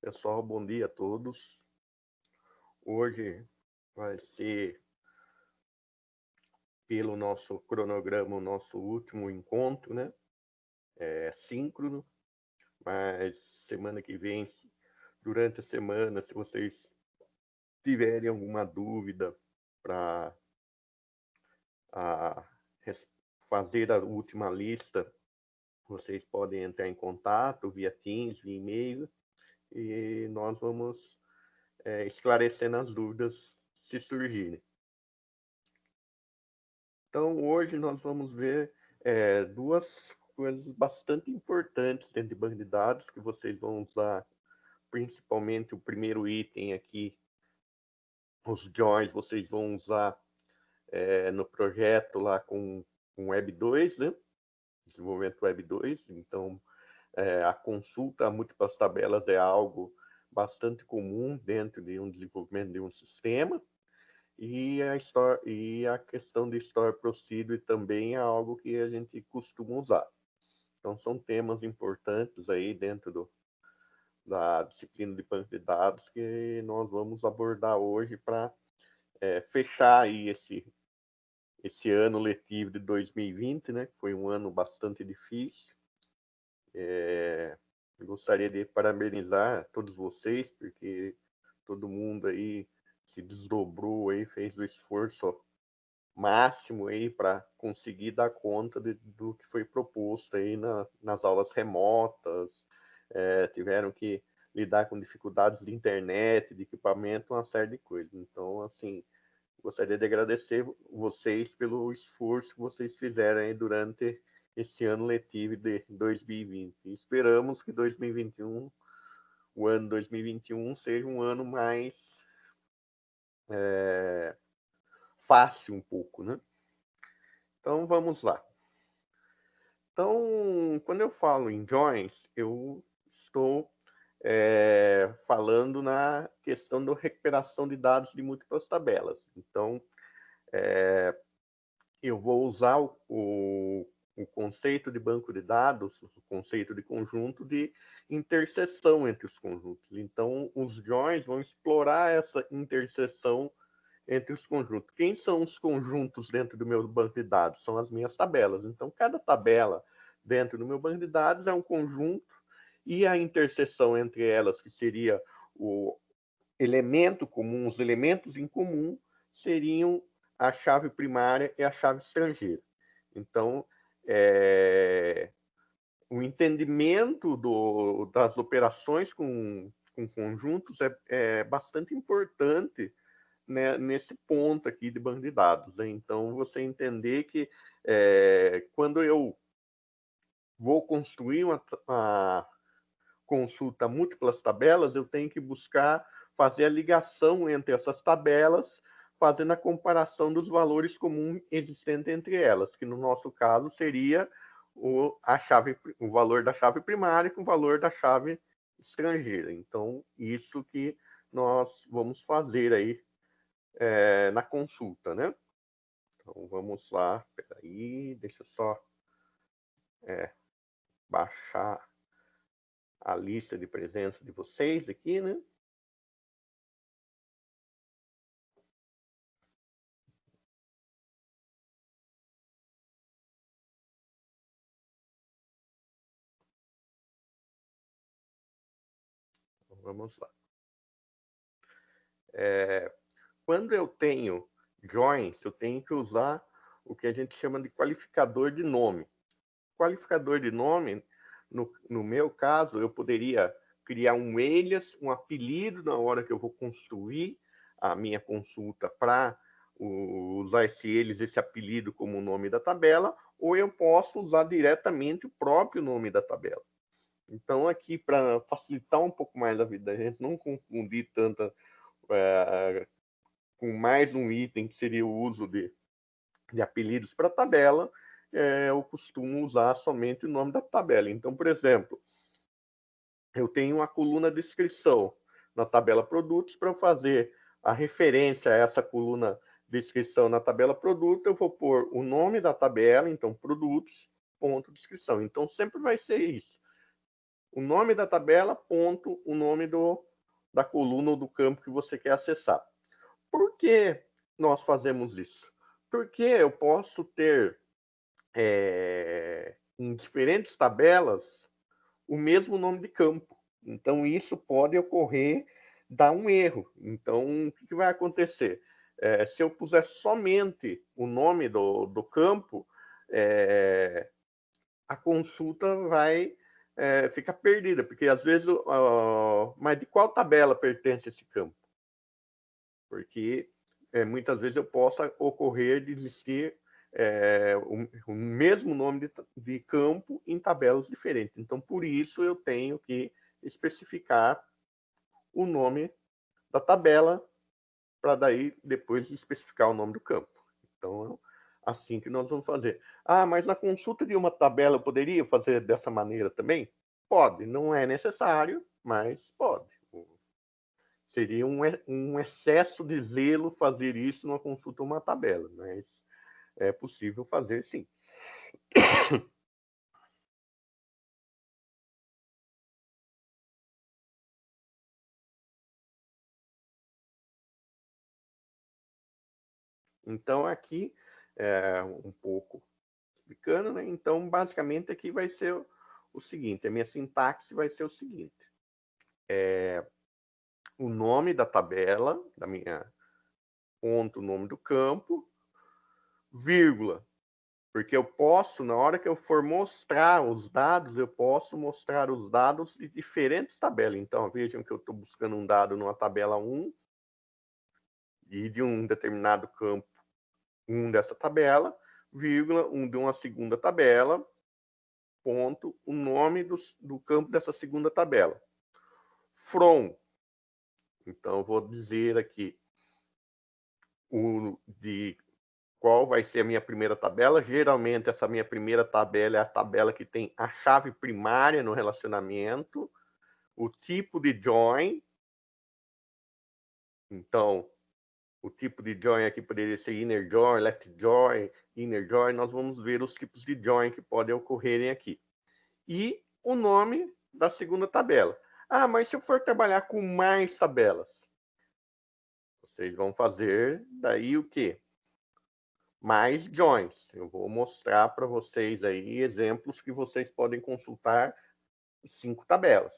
Pessoal, bom dia a todos. Hoje vai ser, pelo nosso cronograma, o nosso último encontro, né? Síncrono, mas semana que vem, durante a semana, se vocês tiverem alguma dúvida para fazer a última lista, vocês podem entrar em contato via Teams, via e-mail, e nós vamos esclarecendo as dúvidas se surgirem. Então, hoje nós vamos ver duas coisas bastante importantes dentro de banco de dados que vocês vão usar, principalmente o primeiro item aqui, os joins, vocês vão usar no projeto lá com Web 2, né? Desenvolvimento Web 2. Então, a consulta a múltiplas tabelas é algo bastante comum dentro de um desenvolvimento de um sistema. E a questão de Store Procedure também é algo que a gente costuma usar. Então, são temas importantes aí dentro da disciplina de banco de dados que nós vamos abordar hoje para fechar aí esse ano letivo de 2020, né? Que foi um ano bastante difícil. Eu gostaria de parabenizar todos vocês, porque todo mundo aí se desdobrou aí, fez o esforço máximo aí para conseguir dar conta do que foi proposto aí nas aulas remotas, tiveram que lidar com dificuldades de internet, de equipamento, uma série de coisas. Então, assim, gostaria de agradecer vocês pelo esforço que vocês fizeram aí durante esse ano letivo de 2020. E esperamos que 2021, o ano 2021, seja um ano mais fácil um pouco, né? Então, vamos lá. Então, quando eu falo em joins, eu estou falando na questão da recuperação de dados de múltiplas tabelas. Então, eu vou usar o conceito de banco de dados, o conceito de conjunto de interseção entre os conjuntos. Então, os joins vão explorar essa interseção entre os conjuntos. Quem são os conjuntos dentro do meu banco de dados? São as minhas tabelas. Então, cada tabela dentro do meu banco de dados é um conjunto e a interseção entre elas, que seria o elemento comum, os elementos em comum, seriam a chave primária e a chave estrangeira. Então, o entendimento das operações com conjuntos é bastante importante, né, nesse ponto aqui de banco de dados. Né? Então, você entender que quando eu vou construir uma consulta múltiplas tabelas, eu tenho que buscar fazer a ligação entre essas tabelas, fazendo a comparação dos valores comuns existentes entre elas, que no nosso caso seria o valor da chave primária com o valor da chave estrangeira. Então, isso que nós vamos fazer aí na consulta, né? Então, vamos lá, peraí, deixa eu só baixar a lista de presença de vocês aqui, né? Então, vamos lá. Quando eu tenho joins, eu tenho que usar o que a gente chama de qualificador de nome. Qualificador de nome, no meu caso, eu poderia criar um alias, um apelido na hora que eu vou construir a minha consulta para usar esse apelido como o nome da tabela, ou eu posso usar diretamente o próprio nome da tabela. Então, aqui, para facilitar um pouco mais a vida da gente, não confundir tanta com mais um item que seria o uso de apelidos para tabela, eu costumo usar somente o nome da tabela. Então, por exemplo, eu tenho uma coluna descrição na tabela produtos. Para fazer a referência a essa coluna descrição na tabela produto, eu vou pôr o nome da tabela, então produtos, ponto descrição. Então, sempre vai ser isso. o nome da tabela, ponto, o nome da coluna ou do campo que você quer acessar. Por que nós fazemos isso? Porque eu posso ter em diferentes tabelas o mesmo nome de campo. Então, isso pode ocorrer, dar um erro. Então, o que vai acontecer? Se eu puser somente o nome do campo, a consulta vai ficar perdida, porque às vezes, mas de qual tabela pertence esse campo? Porque muitas vezes eu possa ocorrer de existir o mesmo nome de campo em tabelas diferentes. Então, por isso, eu tenho que especificar o nome da tabela para daí depois especificar o nome do campo. Então, é assim que nós vamos fazer. Ah, mas na consulta de uma tabela eu poderia fazer dessa maneira também? Pode, não é necessário, mas pode. Seria um excesso de zelo fazer isso numa consulta uma tabela, mas é possível fazer sim. Então, aqui, um pouco explicando, né? Então, basicamente, aqui vai ser o seguinte, a minha sintaxe vai ser o seguinte, o nome da tabela, da minha ponto, o nome do campo, vírgula, porque eu posso, na hora que eu for mostrar os dados, eu posso mostrar os dados de diferentes tabelas. Então, vejam que eu estou buscando um dado numa tabela 1 e de um determinado campo 1 dessa tabela, vírgula, um de uma segunda tabela, ponto, o nome do campo dessa segunda tabela. From. Então, eu vou dizer aqui de qual vai ser a minha primeira tabela. Geralmente, essa minha primeira tabela é a tabela que tem a chave primária no relacionamento, o tipo de join. Então, o tipo de join aqui poderia ser inner join, left join, inner join. Nós vamos ver os tipos de join que podem ocorrerem aqui. E o nome da segunda tabela. Ah, mas se eu for trabalhar com mais tabelas, vocês vão fazer daí o quê? Mais joins. Eu vou mostrar para vocês aí exemplos que vocês podem consultar 5 tabelas.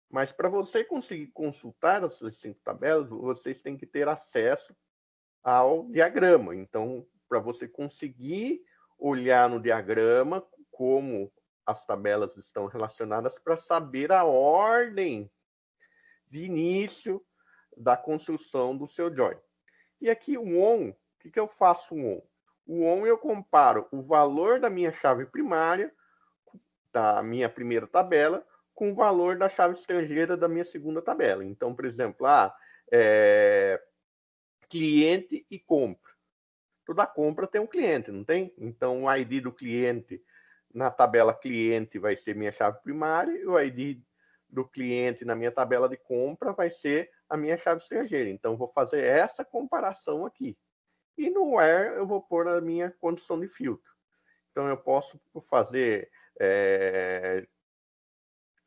Mas para você conseguir consultar essas 5 tabelas, vocês têm que ter acesso ao diagrama. Então, para você conseguir olhar no diagrama como as tabelas estão relacionadas, para saber a ordem de início da construção do seu join. E aqui o on, o que eu faço o on? O on eu comparo o valor da minha chave primária, da minha primeira tabela, com o valor da chave estrangeira da minha segunda tabela. Então, por exemplo, cliente e compra. Toda compra tem um cliente, não tem? Então, o ID do cliente na tabela cliente vai ser minha chave primária e o ID do cliente na minha tabela de compra vai ser a minha chave estrangeira. Então, vou fazer essa comparação aqui. E no where eu vou pôr a minha condição de filtro. Então, eu posso fazer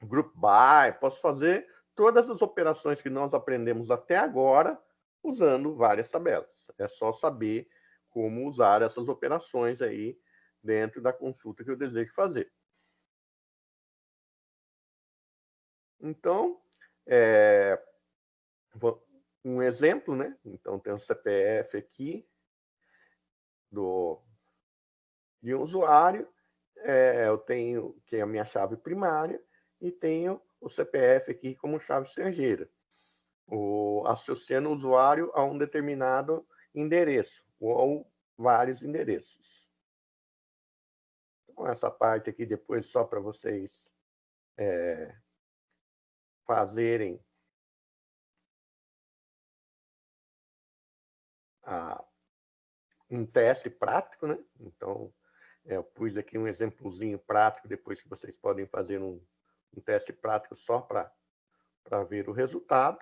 group by, posso fazer todas as operações que nós aprendemos até agora usando várias tabelas. É só saber como usar essas operações aí dentro da consulta que eu desejo fazer. Então, um exemplo, né? Então, tem o CPF aqui de um usuário, eu tenho que é a minha chave primária e tenho o CPF aqui como chave estrangeira, associando o usuário a um determinado endereço ou vários endereços. Então, essa parte aqui depois só para vocês fazerem um teste prático, né? Então, eu pus aqui um exemplozinho prático, depois que vocês podem fazer um teste prático só para ver o resultado.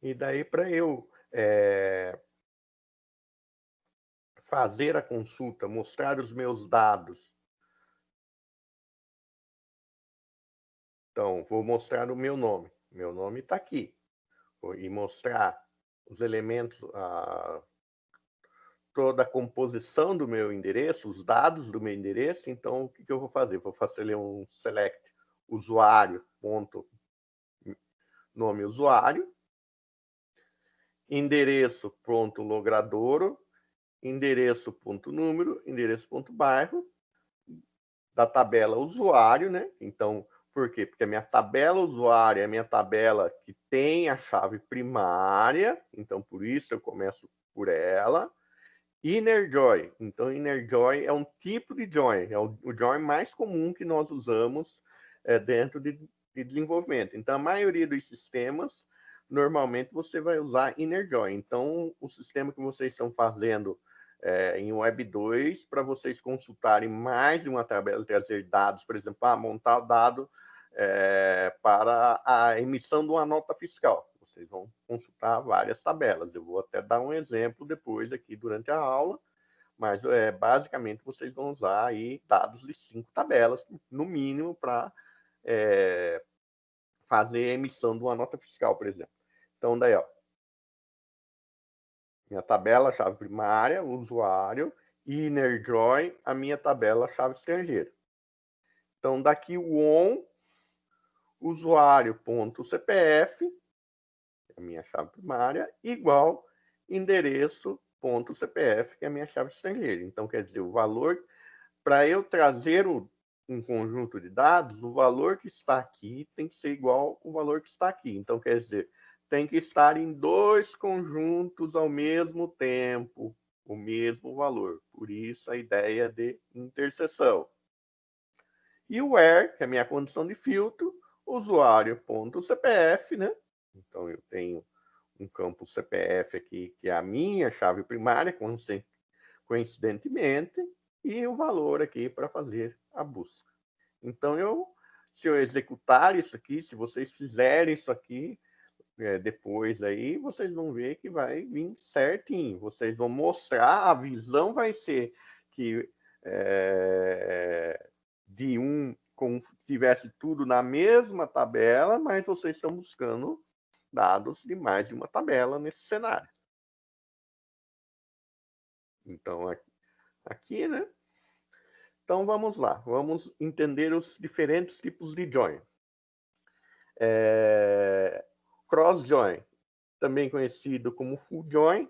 E daí, para eu fazer a consulta, mostrar os meus dados. Então, vou mostrar o meu nome. Meu nome está aqui. E mostrar os elementos, toda a composição do meu endereço, os dados do meu endereço. Então, o que eu vou fazer? Vou fazer um select usuário, ponto, nome usuário, endereço, ponto, logradouro, endereço, ponto, número, endereço, ponto, bairro, da tabela usuário, né? Então, por quê? Porque a minha tabela usuário é a minha tabela que tem a chave primária, então por isso eu começo por ela. Inner join. Então, inner join é um tipo de join, é o join mais comum que nós usamos dentro de desenvolvimento. Então, a maioria dos sistemas, normalmente você vai usar inner join. Então, o sistema que vocês estão fazendo em Web 2, para vocês consultarem mais de uma tabela, trazer dados, por exemplo, montar dado para a emissão de uma nota fiscal. Vocês vão consultar várias tabelas. Eu vou até dar um exemplo depois aqui durante a aula, mas basicamente vocês vão usar aí dados de 5 tabelas, no mínimo, para fazer a emissão de uma nota fiscal, por exemplo. Então, daí, ó, minha tabela, chave primária, usuário, inner join, a minha tabela, chave estrangeira. Então, daqui o on, usuário.cpf, a minha chave primária, igual endereço.cpf, que é a minha chave estrangeira. Então, quer dizer, o valor, para eu trazer um conjunto de dados, o valor que está aqui tem que ser igual ao valor que está aqui. Então, quer dizer, tem que estar em 2 conjuntos ao mesmo tempo, o mesmo valor. Por isso, a ideia de interseção. E o where, que é a minha condição de filtro, usuário.cpf, né? Então, eu tenho um campo CPF aqui, que é a minha chave primária, coincidentemente, e o valor aqui para fazer a busca. Então, se eu executar isso aqui, se vocês fizerem isso aqui, depois aí, vocês vão ver que vai vir certinho. Vocês vão mostrar, a visão vai ser que de como tivesse tudo na mesma tabela, mas vocês estão buscando dados de mais de uma tabela nesse cenário. Então, aqui, né? Então, vamos lá. Vamos entender os diferentes tipos de join. Cross join, também conhecido como full join,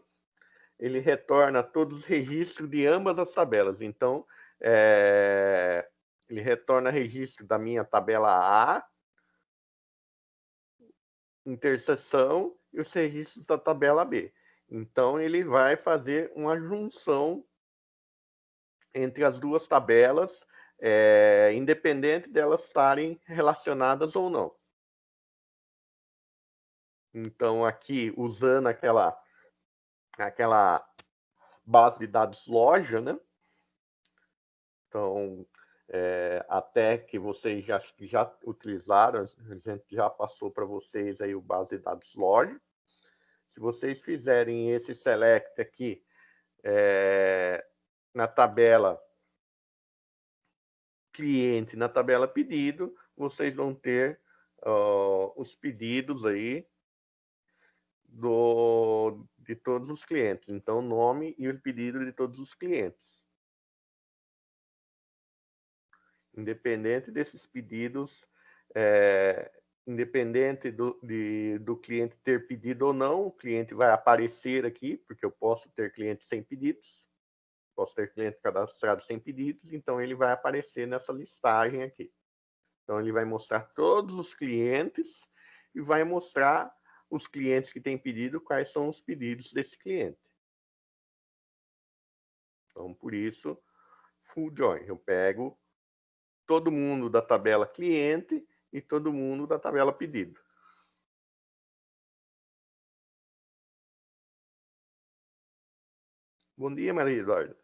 ele retorna todos os registros de ambas as tabelas. Então, ele retorna registro da minha tabela A, interseção, e os registros da tabela B. Então, ele vai fazer uma junção entre as duas tabelas, independente delas estarem relacionadas ou não. Então, aqui, usando aquela base de dados loja, né? Então, até que vocês já utilizaram, a gente já passou para vocês aí o base de dados loja. Se vocês fizerem esse select aqui na tabela cliente, na tabela pedido, vocês vão ter os pedidos aí de todos os clientes. Então, o nome e o pedido de todos os clientes. Independente desses pedidos, independente do cliente ter pedido ou não, o cliente vai aparecer aqui, porque eu posso ter clientes sem pedidos, posso ter cliente cadastrado sem pedidos, então ele vai aparecer nessa listagem aqui. Então, ele vai mostrar todos os clientes e vai mostrar os clientes que têm pedido, quais são os pedidos desse cliente. Então, por isso, full join. Eu pego todo mundo da tabela cliente e todo mundo da tabela pedido. Bom dia, Maria Eduarda.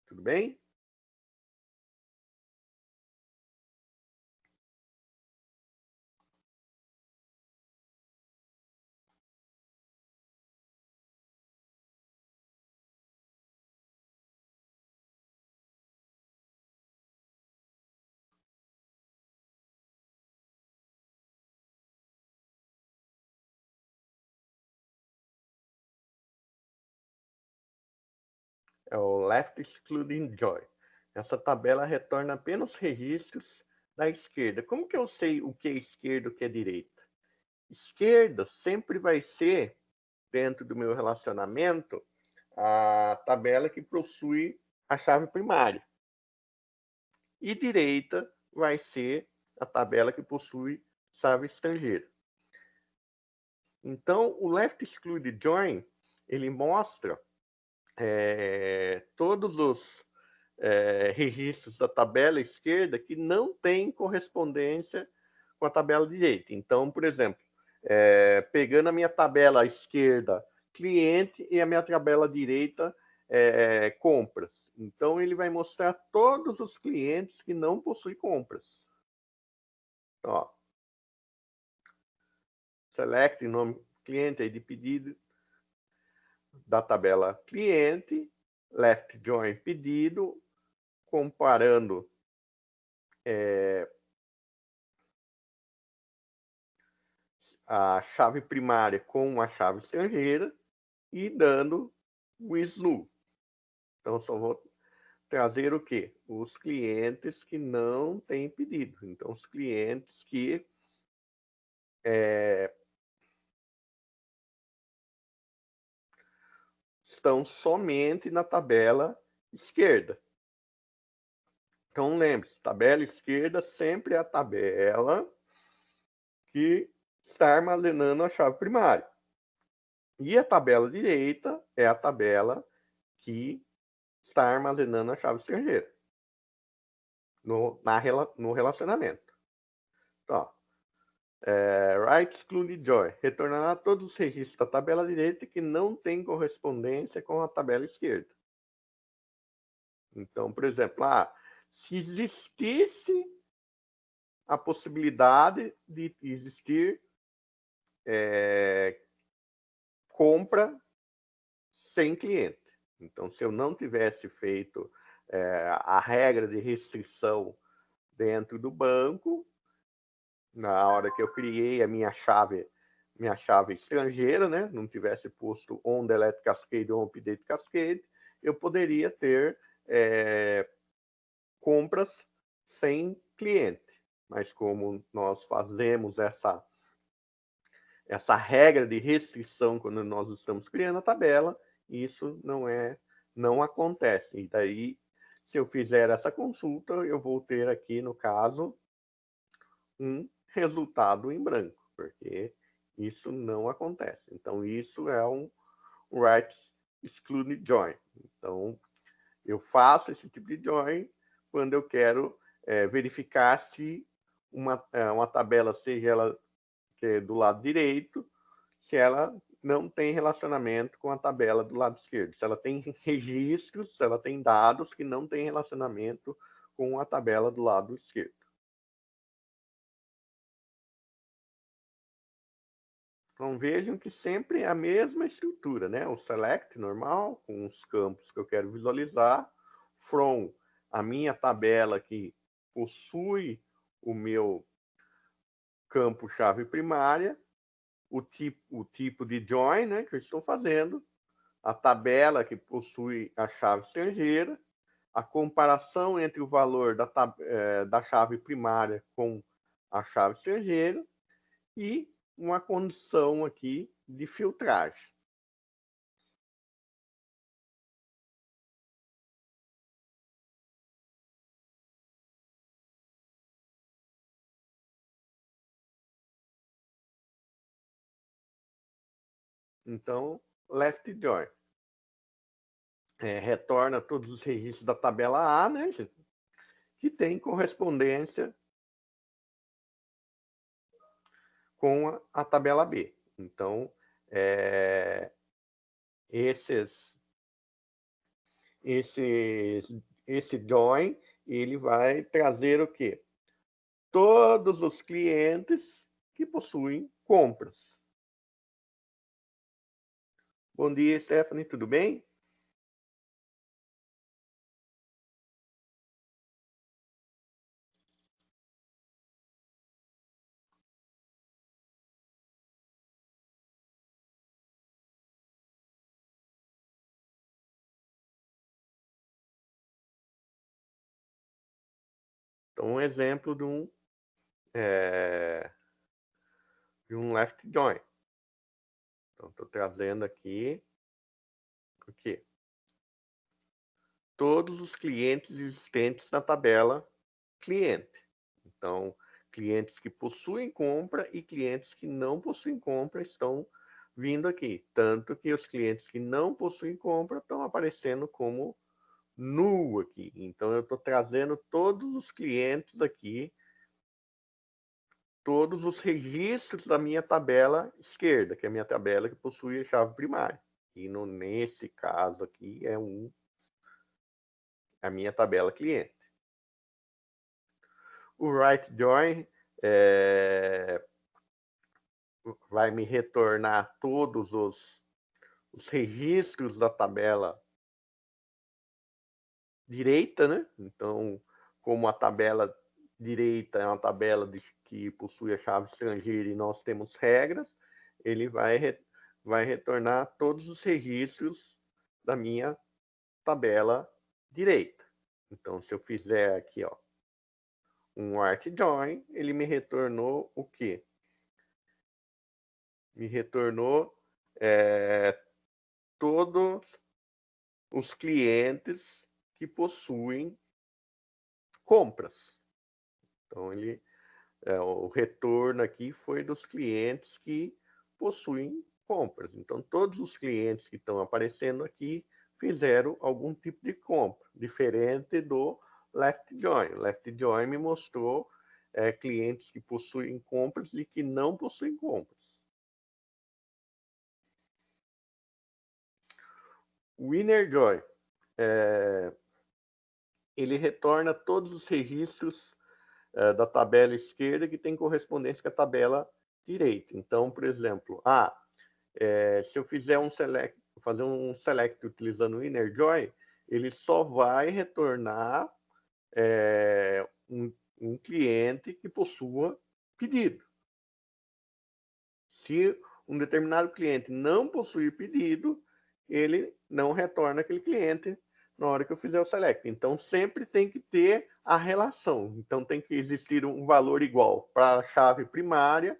Tudo bem? É o left excluding join. Essa tabela retorna apenas registros da esquerda. Como que eu sei o que é esquerda e o que é direita? Esquerda sempre vai ser, dentro do meu relacionamento, a tabela que possui a chave primária. E direita vai ser a tabela que possui chave estrangeira. Então, o left excluded join, ele mostra todos os registros da tabela esquerda que não tem correspondência com a tabela direita. Então, por exemplo, pegando a minha tabela esquerda cliente e a minha tabela direita compras. Então, ele vai mostrar todos os clientes que não possuem compras. Ó, select nome cliente aí de pedido da tabela cliente, left join pedido, comparando a chave primária com a chave estrangeira e dando o SLU. Então, só vou trazer o quê? Os clientes que não têm pedido. Então, os clientes que estão somente na tabela esquerda. Então, lembre-se, tabela esquerda sempre é a tabela que está armazenando a chave primária. E a tabela direita é a tabela que está armazenando a chave estrangeira no relacionamento. Então, right exclude join, retornará todos os registros da tabela direita que não têm correspondência com a tabela esquerda. Então, por exemplo, se existisse a possibilidade de existir compra sem cliente. Então, se eu não tivesse feito a regra de restrição dentro do banco, na hora que eu criei a minha chave estrangeira, né, não tivesse posto on delete cascade ou on update cascade, eu poderia ter compras sem cliente. Mas como nós fazemos essa regra de restrição quando nós estamos criando a tabela, isso não acontece. E daí, se eu fizer essa consulta, eu vou ter aqui, no caso, um resultado em branco, porque isso não acontece. Então, isso é um right exclude join. Então, eu faço esse tipo de join quando eu quero verificar se uma tabela, seja ela que é do lado direito, se ela não tem relacionamento com a tabela do lado esquerdo. Se ela tem registros, se ela tem dados que não têm relacionamento com a tabela do lado esquerdo. Então vejam que sempre é a mesma estrutura, né? O select normal, com os campos que eu quero visualizar, from a minha tabela que possui o meu campo chave primária, o tipo de join, né, que eu estou fazendo, a tabela que possui a chave estrangeira, a comparação entre o valor da chave primária com a chave estrangeira e uma condição aqui de filtragem. Então, left join. Retorna todos os registros da tabela A, né, que tem correspondência com a tabela B. Então, esse join, ele vai trazer o quê? Todos os clientes que possuem compras. Bom dia, Stephanie, tudo bem? Então, um exemplo de um left join. Então, estou trazendo aqui o quê? Todos os clientes existentes na tabela cliente. Então, clientes que possuem compra e clientes que não possuem compra estão vindo aqui. Tanto que os clientes que não possuem compra estão aparecendo como null aqui. Então, eu estou trazendo todos os clientes aqui, todos os registros da minha tabela esquerda, que é a minha tabela que possui a chave primária. E nesse caso aqui é a minha tabela cliente. O right join vai me retornar todos os registros da tabela direita, né? Então, como a tabela direita é uma tabela que possui a chave estrangeira e nós temos regras, ele vai retornar todos os registros da minha tabela direita. Então, se eu fizer aqui, ó, um right join, ele me retornou o quê? Me retornou todos os clientes que possuem compras. Então, o retorno aqui foi dos clientes que possuem compras. Então, todos os clientes que estão aparecendo aqui fizeram algum tipo de compra, diferente do left join. O left join me mostrou clientes que possuem compras e que não possuem compras. O inner join, ele retorna todos os registros da tabela esquerda que tem correspondência com a tabela direita. Então, por exemplo, se eu fizer fazer um select utilizando o inner join, ele só vai retornar um cliente que possua pedido. Se um determinado cliente não possuir pedido, ele não retorna aquele cliente na hora que eu fizer o select. Então, sempre tem que ter a relação. Então, tem que existir um valor igual para a chave primária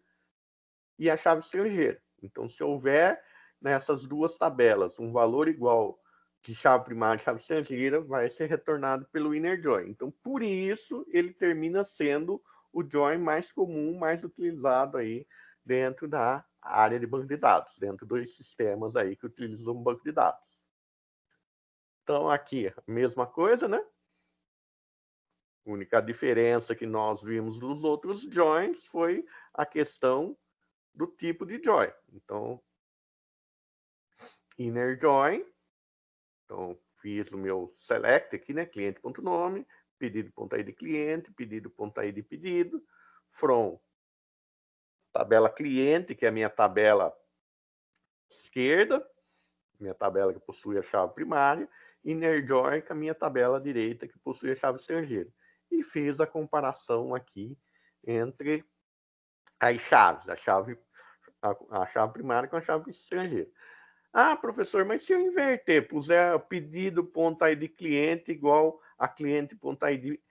e a chave estrangeira. Então, se houver nessas duas tabelas um valor igual de chave primária e chave estrangeira, vai ser retornado pelo inner join. Então, por isso, ele termina sendo o join mais comum, mais utilizado aí dentro da área de banco de dados, dentro dos sistemas aí que utilizam o banco de dados. Então, aqui, a mesma coisa, né? A única diferença que nós vimos dos outros joins foi a questão do tipo de join. Então, inner join. Então, fiz o meu select aqui, né? Cliente.nome, pedido.id cliente, pedido.id pedido, from tabela cliente, que é a minha tabela esquerda, minha tabela que possui a chave primária, inner join, que é a minha tabela direita, que possui a chave estrangeira. E fiz a comparação aqui entre as chaves, a chave primária com a chave estrangeira. Ah, professor, mas se eu inverter, puser pedido.id cliente igual a cliente.id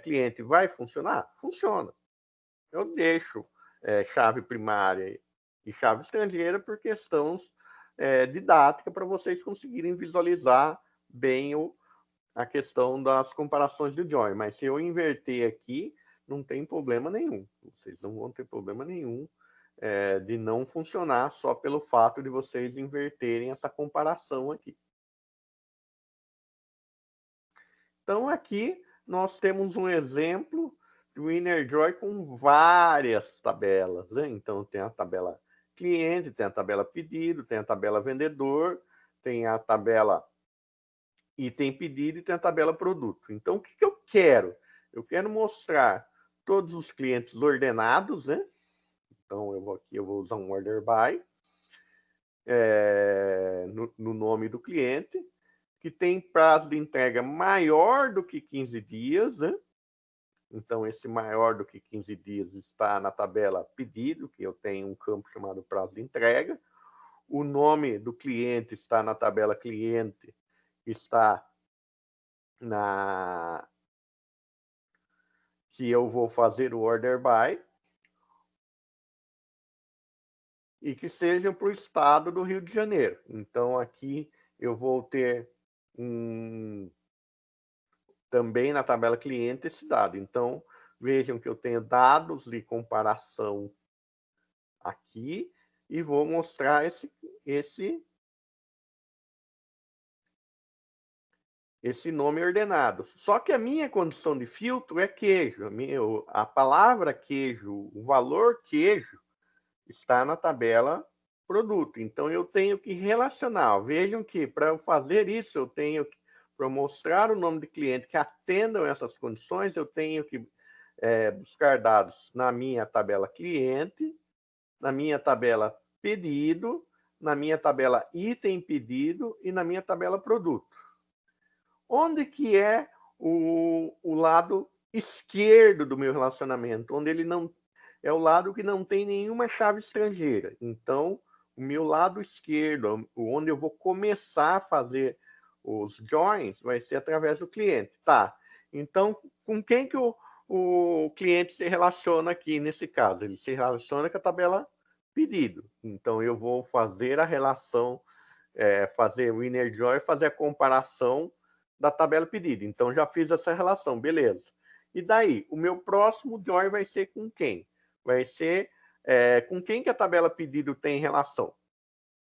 cliente, vai funcionar? Funciona. Eu deixo chave primária e chave estrangeira por questões didática para vocês conseguirem visualizar bem a questão das comparações do join. Mas se eu inverter aqui, não tem problema nenhum. Vocês não vão ter problema nenhum de não funcionar só pelo fato de vocês inverterem essa comparação aqui. Então, aqui nós temos um exemplo do inner join com várias tabelas, né? Então, tem a tabela cliente, tem a tabela pedido, tem a tabela vendedor, tem a tabela item pedido e tem a tabela produto. Então, o que eu quero? Eu quero mostrar todos os clientes ordenados, né? Então, eu vou usar um order by no nome do cliente, que tem prazo de entrega maior do que 15 dias, né? Então, esse maior do que 15 dias está na tabela pedido, que eu tenho um campo chamado prazo de entrega. O nome do cliente está na tabela cliente, que eu vou fazer o order by e que sejam para o estado do Rio de Janeiro. Então, aqui eu vou ter também na tabela cliente esse dado. Então, vejam que eu tenho dados de comparação aqui e vou mostrar esse nome ordenado. Só que a minha condição de filtro é queijo. A palavra queijo, o valor queijo, está na tabela produto. Então, eu tenho que relacionar. Vejam que para eu fazer isso, eu tenho que, para mostrar o nome de cliente que atendam essas condições, eu tenho que buscar dados na minha tabela cliente, na minha tabela pedido, na minha tabela item pedido e na minha tabela produto. Onde que é o lado esquerdo do meu relacionamento? Onde ele não é o lado que não tem nenhuma chave estrangeira. Então, o meu lado esquerdo, onde eu vou começar a fazer os joins, vai ser através do cliente. Tá. Então, com quem que o cliente se relaciona aqui nesse caso? Ele se relaciona com a tabela pedido. Então, eu vou fazer a relação, fazer o inner join, fazer a comparação da tabela pedido. Então, já fiz essa relação, beleza. E daí, o meu próximo join vai ser com quem? Vai ser com quem que a tabela pedido tem relação.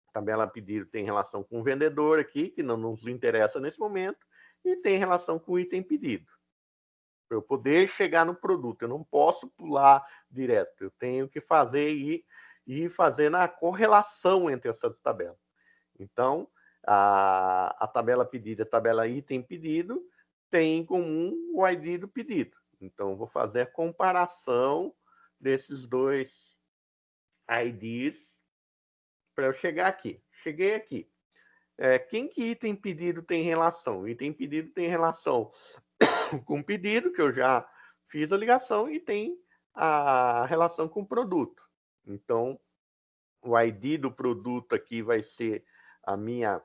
A tabela pedido tem relação com o vendedor aqui, que não nos interessa nesse momento, e tem relação com o item pedido. Para eu poder chegar no produto, eu não posso pular direto, eu tenho que fazer e fazendo a correlação entre essas tabelas. Então, a tabela pedida, a tabela item pedido, tem em comum o ID do pedido. Então, vou fazer a comparação desses dois IDs para eu chegar aqui. Cheguei aqui. Quem que item pedido tem relação? Item pedido tem relação com o pedido, que eu já fiz a ligação, e tem a relação com o produto. Então, o ID do produto aqui vai ser a minha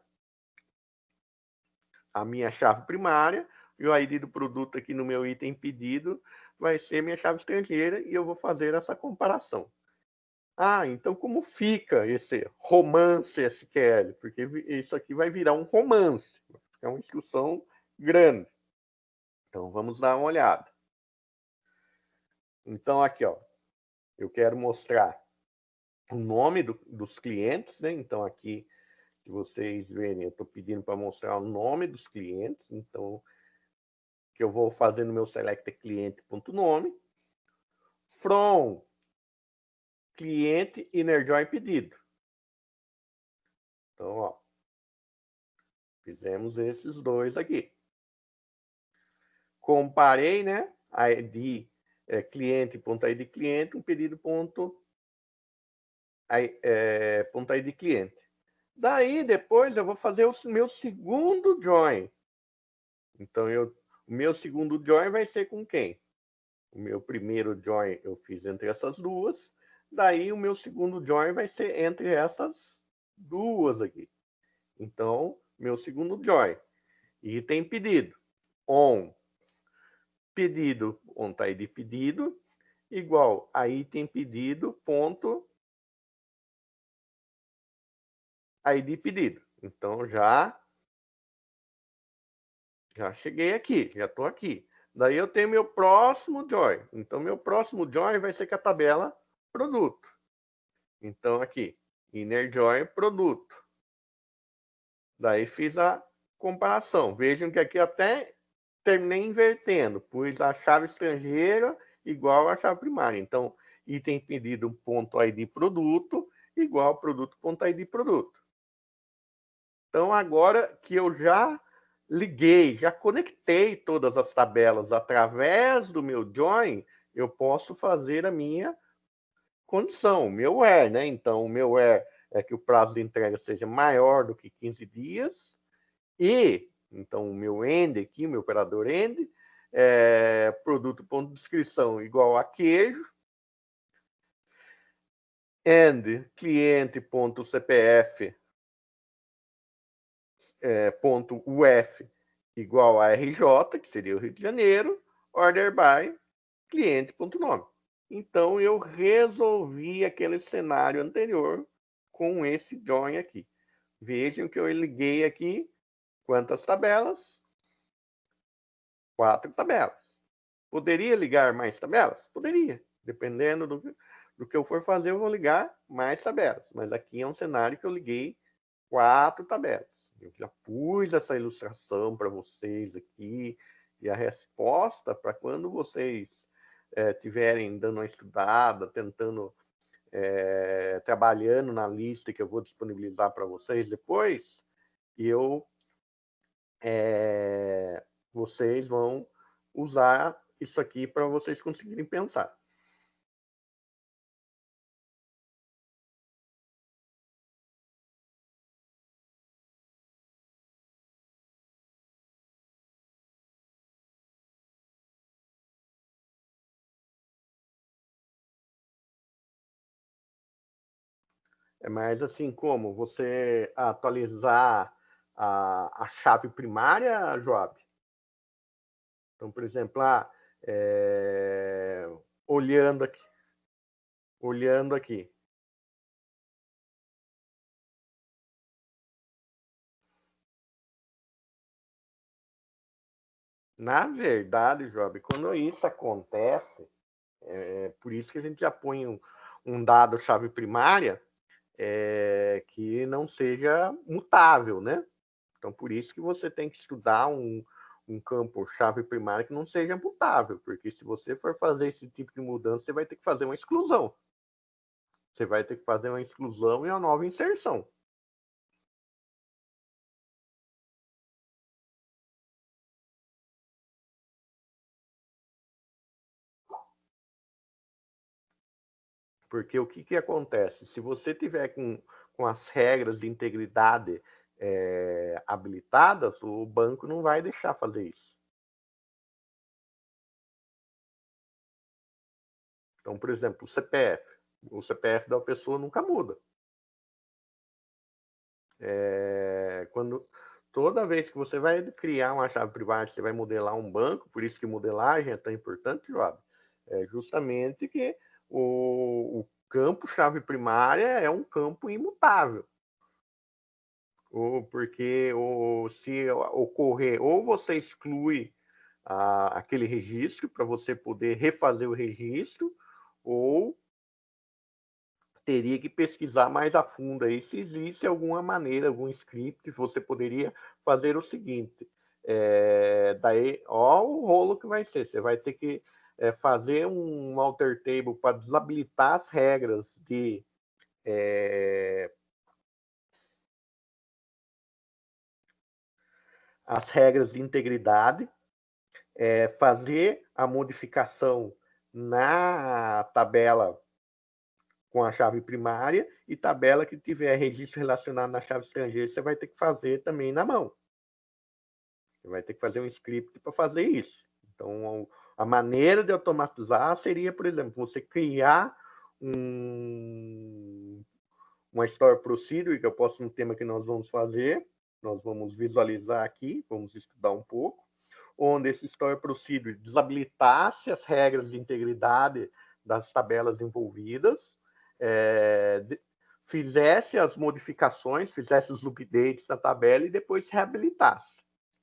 chave primária, e o ID do produto aqui no meu item pedido vai ser minha chave estrangeira, e eu vou fazer essa comparação. Então como fica esse romance SQL? Porque isso aqui vai virar um romance, é uma instrução grande. Então vamos dar uma olhada. Então aqui, ó, eu quero mostrar o nome dos clientes, né? Então aqui, se vocês verem, eu estou pedindo para mostrar o nome dos clientes. Então, que eu vou fazer no meu select cliente.nome, from cliente inner join pedido. Então, ó, fizemos esses dois aqui. Comparei, né, ID cliente.id cliente, um pedido.id cliente. Daí, depois, eu vou fazer o meu segundo join. Então, o meu segundo join vai ser com quem? O meu primeiro join eu fiz entre essas duas. Daí, o meu segundo join vai ser entre essas duas aqui. Então, meu segundo join. Item pedido. On pedido, on tá ID pedido, igual a item pedido ponto ID pedido. Então, já cheguei aqui, já estou aqui. Daí eu tenho meu próximo join. Então, meu próximo join vai ser com a tabela produto. Então, aqui, inner join produto. Daí fiz a comparação. Vejam que aqui até terminei invertendo. Pus a chave estrangeira igual a chave primária. Então, item pedido ponto ID produto igual produto ponto ID produto. Então, agora que eu já liguei, já conectei todas as tabelas através do meu join, eu posso fazer a minha condição, o meu where, né? Então, o meu where é que o prazo de entrega seja maior do que 15 dias e, então, o meu end aqui, o meu operador end, produto.descrição igual a queijo, and cliente.cpf ponto UF igual a RJ, que seria o Rio de Janeiro, order by cliente.nome. Então, eu resolvi aquele cenário anterior com esse join aqui. Vejam que eu liguei aqui quantas tabelas? 4 tabelas. Poderia ligar mais tabelas? Poderia. Dependendo do que eu for fazer, eu vou ligar mais tabelas. Mas aqui é um cenário que eu liguei 4 tabelas. Eu já pus essa ilustração para vocês aqui. E a resposta para quando vocês estiverem dando uma estudada, tentando, trabalhando na lista que eu vou disponibilizar para vocês depois, vocês vão usar isso aqui para vocês conseguirem pensar. É mais assim como você atualizar a chave primária, Joab. Então, por exemplo, olhando aqui, olhando aqui. Na verdade, Job, quando isso acontece, por isso que a gente já põe um dado chave primária que não seja mutável, né? Então, por isso que você tem que estudar um campo chave primária que não seja mutável, porque se você for fazer esse tipo de mudança, você vai ter que fazer uma exclusão. Você vai ter que fazer uma exclusão e uma nova inserção. Porque o que acontece? Se você tiver com as regras de integridade habilitadas, o banco não vai deixar fazer isso. Então, por exemplo, o CPF da pessoa nunca muda. Toda vez que você vai criar uma chave privada, você vai modelar um banco, por isso que modelagem é tão importante, Joab, é justamente que o campo chave primária é um campo imutável. Porque se ocorrer, ou você exclui aquele registro para você poder refazer o registro, ou teria que pesquisar mais a fundo aí se existe alguma maneira, algum script, você poderia fazer o seguinte. Daí, ó, o rolo que vai ser. Você vai ter que fazer um alter table para desabilitar as regras de integridade, fazer a modificação na tabela com a chave primária e tabela que tiver registro relacionado na chave estrangeira, você vai ter que fazer também na mão. Você vai ter que fazer um script para fazer isso. Então, a maneira de automatizar seria, por exemplo, você criar uma Store Procedure, que é o próximo tema que nós vamos fazer. Nós vamos visualizar aqui, vamos estudar um pouco, onde esse Store Procedure desabilitasse as regras de integridade das tabelas envolvidas, fizesse as modificações, fizesse os updates da tabela e depois reabilitasse.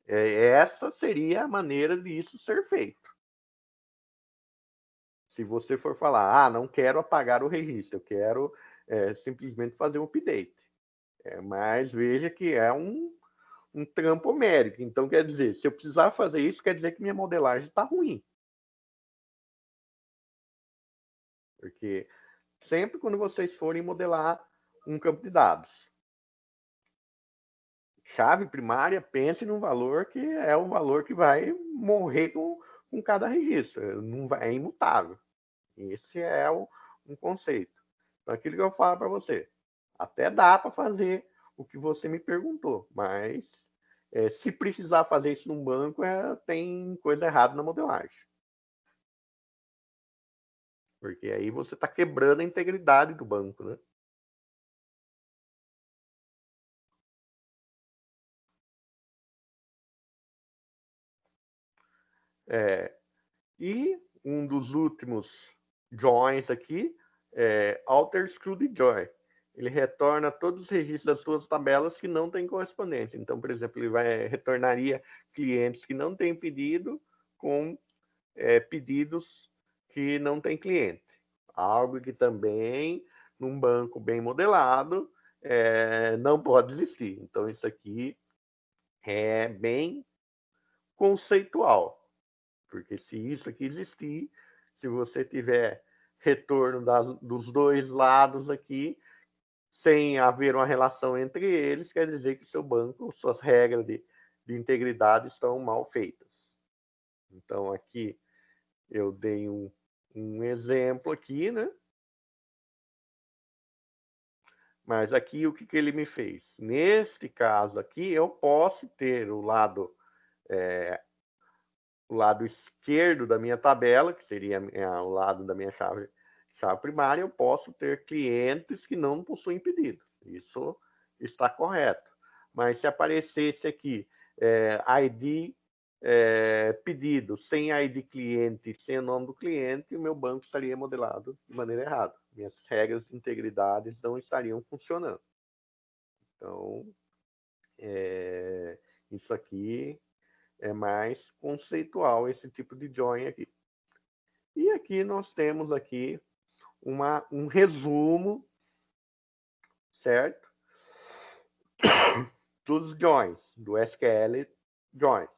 Essa seria a maneira de isso ser feito. Se você for falar, não quero apagar o registro, eu quero simplesmente fazer um update. Mas veja que é um trampo homérico. Então, quer dizer, se eu precisar fazer isso, quer dizer que minha modelagem está ruim. Porque sempre quando vocês forem modelar um campo de dados, chave primária, pense num valor que é o valor que vai morrer com cada registro. Não vai, é imutável. Esse é um conceito. Então, aquilo que eu falo para você, até dá para fazer o que você me perguntou, mas se precisar fazer isso num banco, tem coisa errada na modelagem. Porque aí você está quebrando a integridade do banco, né? E um dos últimos joins aqui, alter exclude join. Ele retorna todos os registros das suas tabelas que não têm correspondência. Então, por exemplo, ele retornaria clientes que não têm pedido com pedidos que não têm cliente. Algo que também, num banco bem modelado, não pode existir. Então, isso aqui é bem conceitual, porque se isso aqui existir, se você tiver retorno dos dois lados aqui, sem haver uma relação entre eles, quer dizer que o seu banco, suas regras de integridade estão mal feitas. Então, aqui eu dei um exemplo aqui, né? Mas aqui o que ele me fez? Neste caso aqui, eu posso ter o lado esquerdo da minha tabela, que seria o lado da minha chave primária, eu posso ter clientes que não possuem pedido. Isso está correto. Mas se aparecesse aqui ID pedido sem ID cliente, sem o nome do cliente, o meu banco estaria modelado de maneira errada. Minhas regras de integridade não estariam funcionando. Então, isso aqui é mais conceitual, esse tipo de join aqui. E aqui nós temos aqui um resumo, certo? Dos joins, do SQL joins.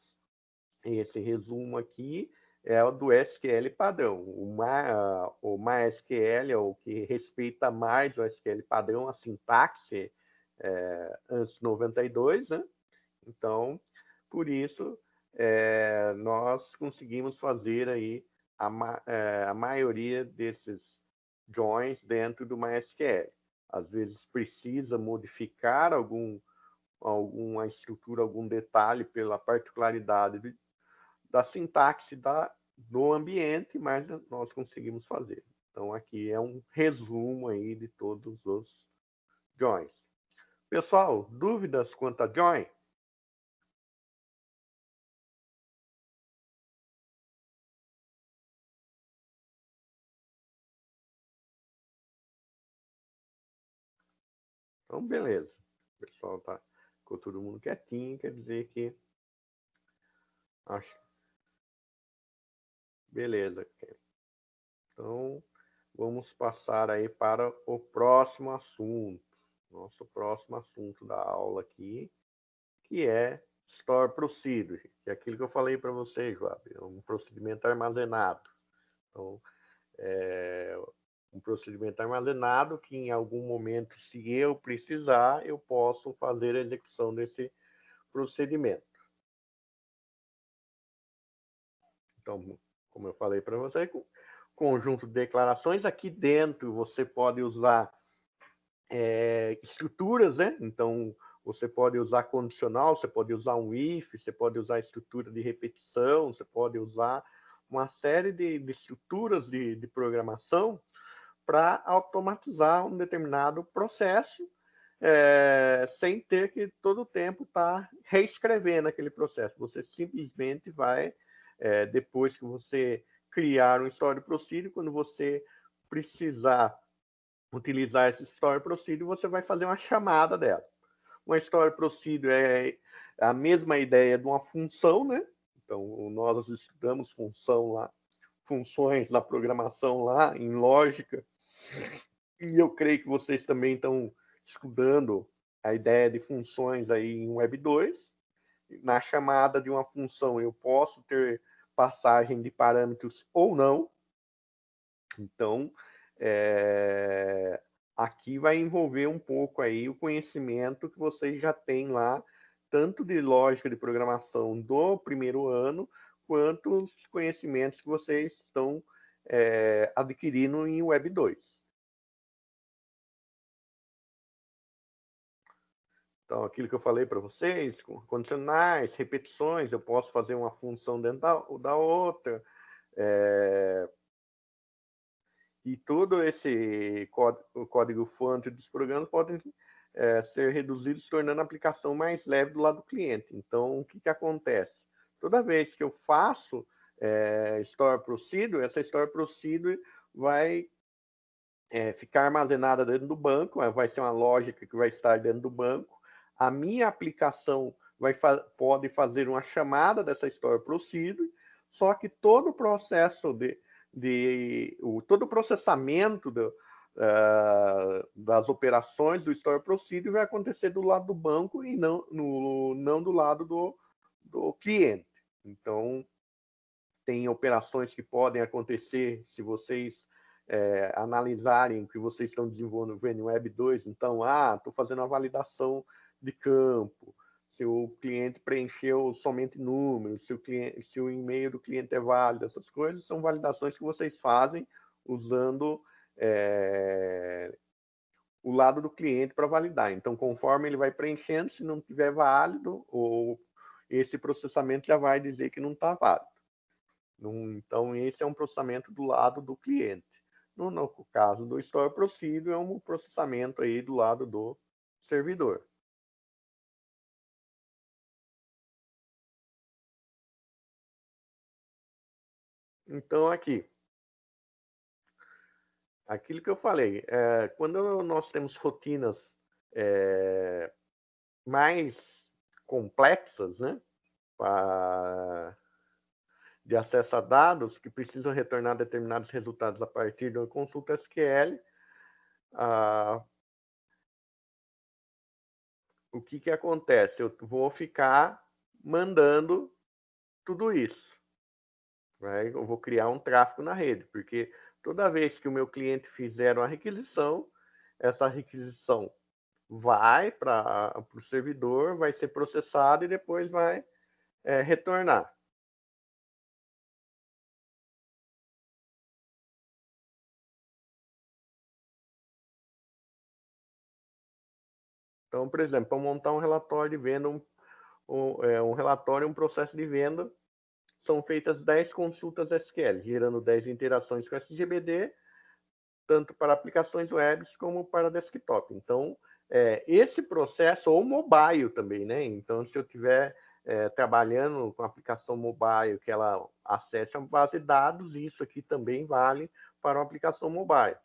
E esse resumo aqui é o do SQL padrão. O MySQL é o que respeita mais o SQL padrão, a sintaxe ANSI 92, né? Então, por isso, nós conseguimos fazer aí a maioria desses joins dentro do MySQL. Às vezes precisa modificar alguma estrutura, algum detalhe pela particularidade da sintaxe do ambiente, mas nós conseguimos fazer. Então, aqui é um resumo aí de todos os joins. Pessoal, dúvidas quanto a join? Então, beleza. O pessoal tá com todo mundo quietinho, quer dizer que acho beleza. Então, vamos passar aí para o próximo assunto. Nosso próximo assunto da aula aqui, que é Store Procedure, que é aquilo que eu falei para vocês, Joab, é um procedimento armazenado. Então, um procedimento armazenado que em algum momento, se eu precisar, eu posso fazer a execução desse procedimento. Então, como eu falei para você, conjunto de declarações, aqui dentro você pode usar estruturas, né? Então, você pode usar condicional, você pode usar um if, você pode usar estrutura de repetição, você pode usar uma série de estruturas de programação para automatizar um determinado processo, sem ter que todo o tempo estar reescrevendo aquele processo. Você simplesmente vai, depois que você criar um story procedure, quando você precisar utilizar esse story procedure, você vai fazer uma chamada dela. Uma story procedure é a mesma ideia de uma função, né? Então, nós estudamos funções na programação lá, em lógica, e eu creio que vocês também estão estudando a ideia de funções aí em Web 2. Na chamada de uma função, eu posso ter passagem de parâmetros ou não. Então, aqui vai envolver um pouco aí o conhecimento que vocês já têm lá, tanto de lógica de programação do primeiro ano, quanto os conhecimentos que vocês estão adquirindo em Web 2. Então, aquilo que eu falei para vocês, condicionais, repetições, eu posso fazer uma função dentro da outra, e todo esse código-fonte dos programas podem ser reduzidos, tornando a aplicação mais leve do lado do cliente. Então, o que acontece? Toda vez que eu faço store procedure, essa store procedure vai ficar armazenada dentro do banco, vai ser uma lógica que vai estar dentro do banco. A minha aplicação pode fazer uma chamada dessa store procedure, só que todo o processo todo o processamento das operações do store procedure vai acontecer do lado do banco e não do lado do cliente. Então, tem operações que podem acontecer se vocês analisarem o que vocês estão desenvolvendo em Web 2. Então, estou fazendo a validação de campo, se o cliente preencheu somente números, se o e-mail do cliente é válido, essas coisas são validações que vocês fazem usando o lado do cliente para validar. Então, conforme ele vai preenchendo, se não tiver válido, ou esse processamento já vai dizer que não está válido. Então, esse é um processamento do lado do cliente. No caso do Store Procedure, é um processamento aí do lado do servidor. Então, aquilo que eu falei, quando nós temos rotinas mais complexas, né, de acesso a dados que precisam retornar determinados resultados a partir de uma consulta SQL, o que acontece? Eu vou ficar mandando tudo isso. Né? Eu vou criar um tráfego na rede, porque toda vez que o meu cliente fizer uma requisição, essa requisição vai para o servidor, vai ser processada e depois vai retornar. Então, por exemplo, para montar um relatório de venda, um relatório, um processo de venda, são feitas 10 consultas SQL, gerando 10 interações com SGBD, tanto para aplicações web como para desktop. Então, esse processo, ou mobile também, né? Então, se eu estiver trabalhando com aplicação mobile, que ela acesse a base de dados, isso aqui também vale para uma aplicação mobile.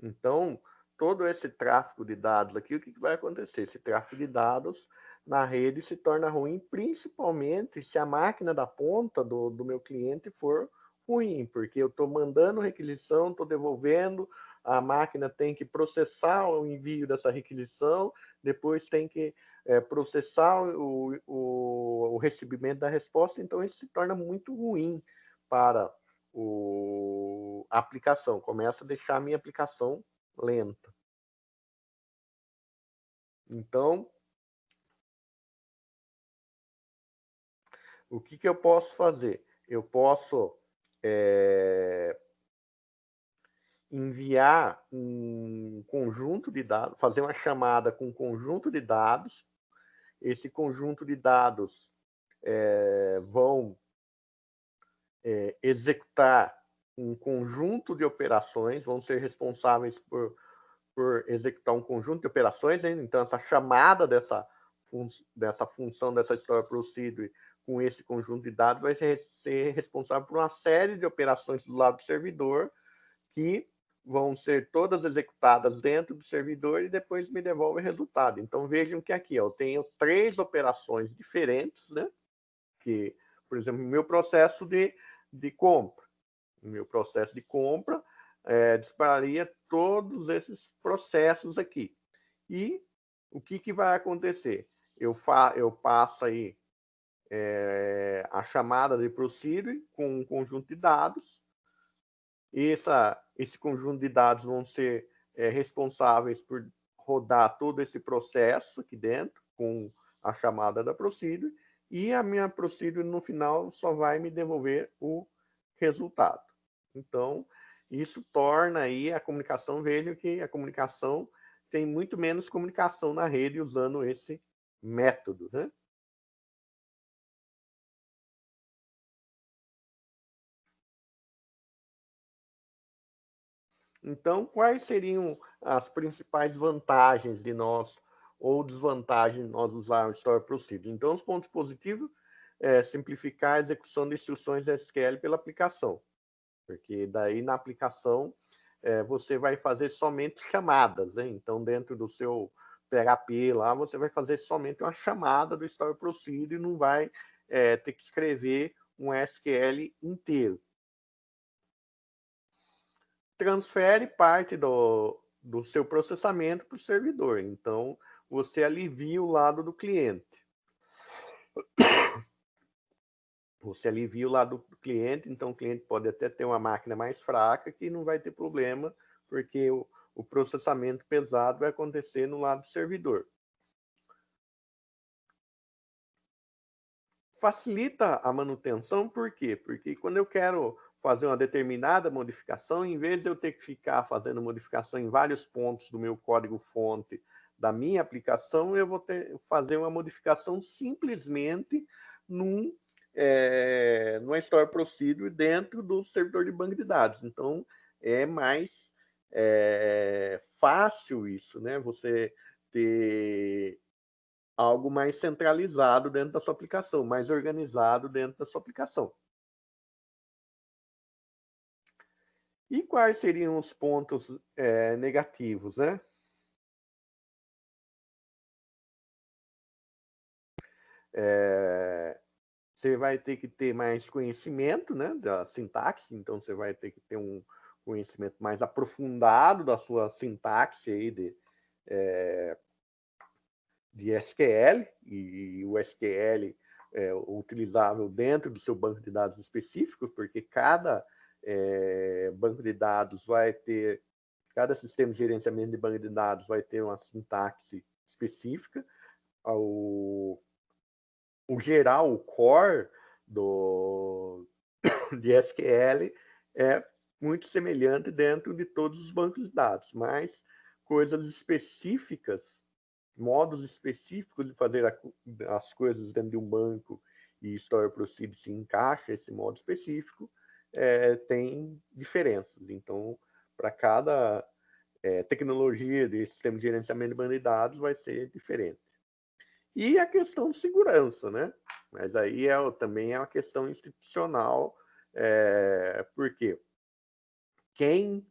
Então, todo esse tráfego de dados aqui, o que vai acontecer? Esse tráfego de dados na rede se torna ruim, principalmente se a máquina da ponta do meu cliente for ruim, porque eu estou mandando requisição, estou devolvendo, a máquina tem que processar o envio dessa requisição, depois tem que processar o recebimento da resposta, então isso se torna muito ruim para a aplicação, começa a deixar a minha aplicação lenta. Então, o que eu posso fazer? Eu posso enviar um conjunto de dados, fazer uma chamada com um conjunto de dados. Esse conjunto de dados vão executar um conjunto de operações, vão ser responsáveis por executar um conjunto de operações, hein? Então essa chamada dessa função, dessa Store Procedure com esse conjunto de dados vai ser responsável por uma série de operações do lado do servidor que vão ser todas executadas dentro do servidor e depois me devolve o resultado. Então vejam que aqui eu tenho 3 operações diferentes, né? Que, por exemplo, meu processo de compra. O meu processo de compra dispararia todos esses processos aqui. E o que vai acontecer? Eu passo aí a chamada de procedure com um conjunto de dados. Esse conjunto de dados vão ser responsáveis por rodar todo esse processo aqui dentro, com a chamada da procedure, e a minha procedure no final só vai me devolver o resultado. Então, isso torna aí a comunicação, vejo que a comunicação tem muito menos comunicação na rede usando esse método, né? Então, quais seriam as principais vantagens de nós ou desvantagens de nós usar o Store Procedure? Então, os pontos positivos é simplificar a execução de instruções SQL pela aplicação, porque daí na aplicação você vai fazer somente chamadas, né? Então, dentro do seu PHP lá, você vai fazer somente uma chamada do Store Procedure e não vai ter que escrever um SQL inteiro. Transfere parte do seu processamento para o servidor. Então, você alivia o lado do cliente. Você alivia o lado do cliente, então o cliente pode até ter uma máquina mais fraca que não vai ter problema, porque o processamento pesado vai acontecer no lado do servidor. Facilita a manutenção, por quê? Porque quando eu quero fazer uma determinada modificação, em vez de eu ter que ficar fazendo modificação em vários pontos do meu código-fonte da minha aplicação, eu vou fazer uma modificação simplesmente numa Store Procedure dentro do servidor de banco de dados. Então, é mais fácil isso, né? Você ter algo mais centralizado dentro da sua aplicação, mais organizado dentro da sua aplicação. E quais seriam os pontos negativos, né? Você vai ter que ter mais conhecimento, né, da sintaxe, então você vai ter que ter um conhecimento mais aprofundado da sua sintaxe aí de SQL, e o SQL é utilizável dentro do seu banco de dados específico, porque cada banco de dados vai ter, cada sistema de gerenciamento de banco de dados vai ter uma sintaxe específica. O geral, o core de SQL é muito semelhante dentro de todos os bancos de dados, mas coisas específicas, modos específicos de fazer as coisas dentro de um banco e Store Procedure se encaixa esse modo específico, tem diferenças. Então, para cada tecnologia de sistema de gerenciamento de banco de dados vai ser diferente. E a questão de segurança, né? Mas aí também é uma questão institucional, porque quem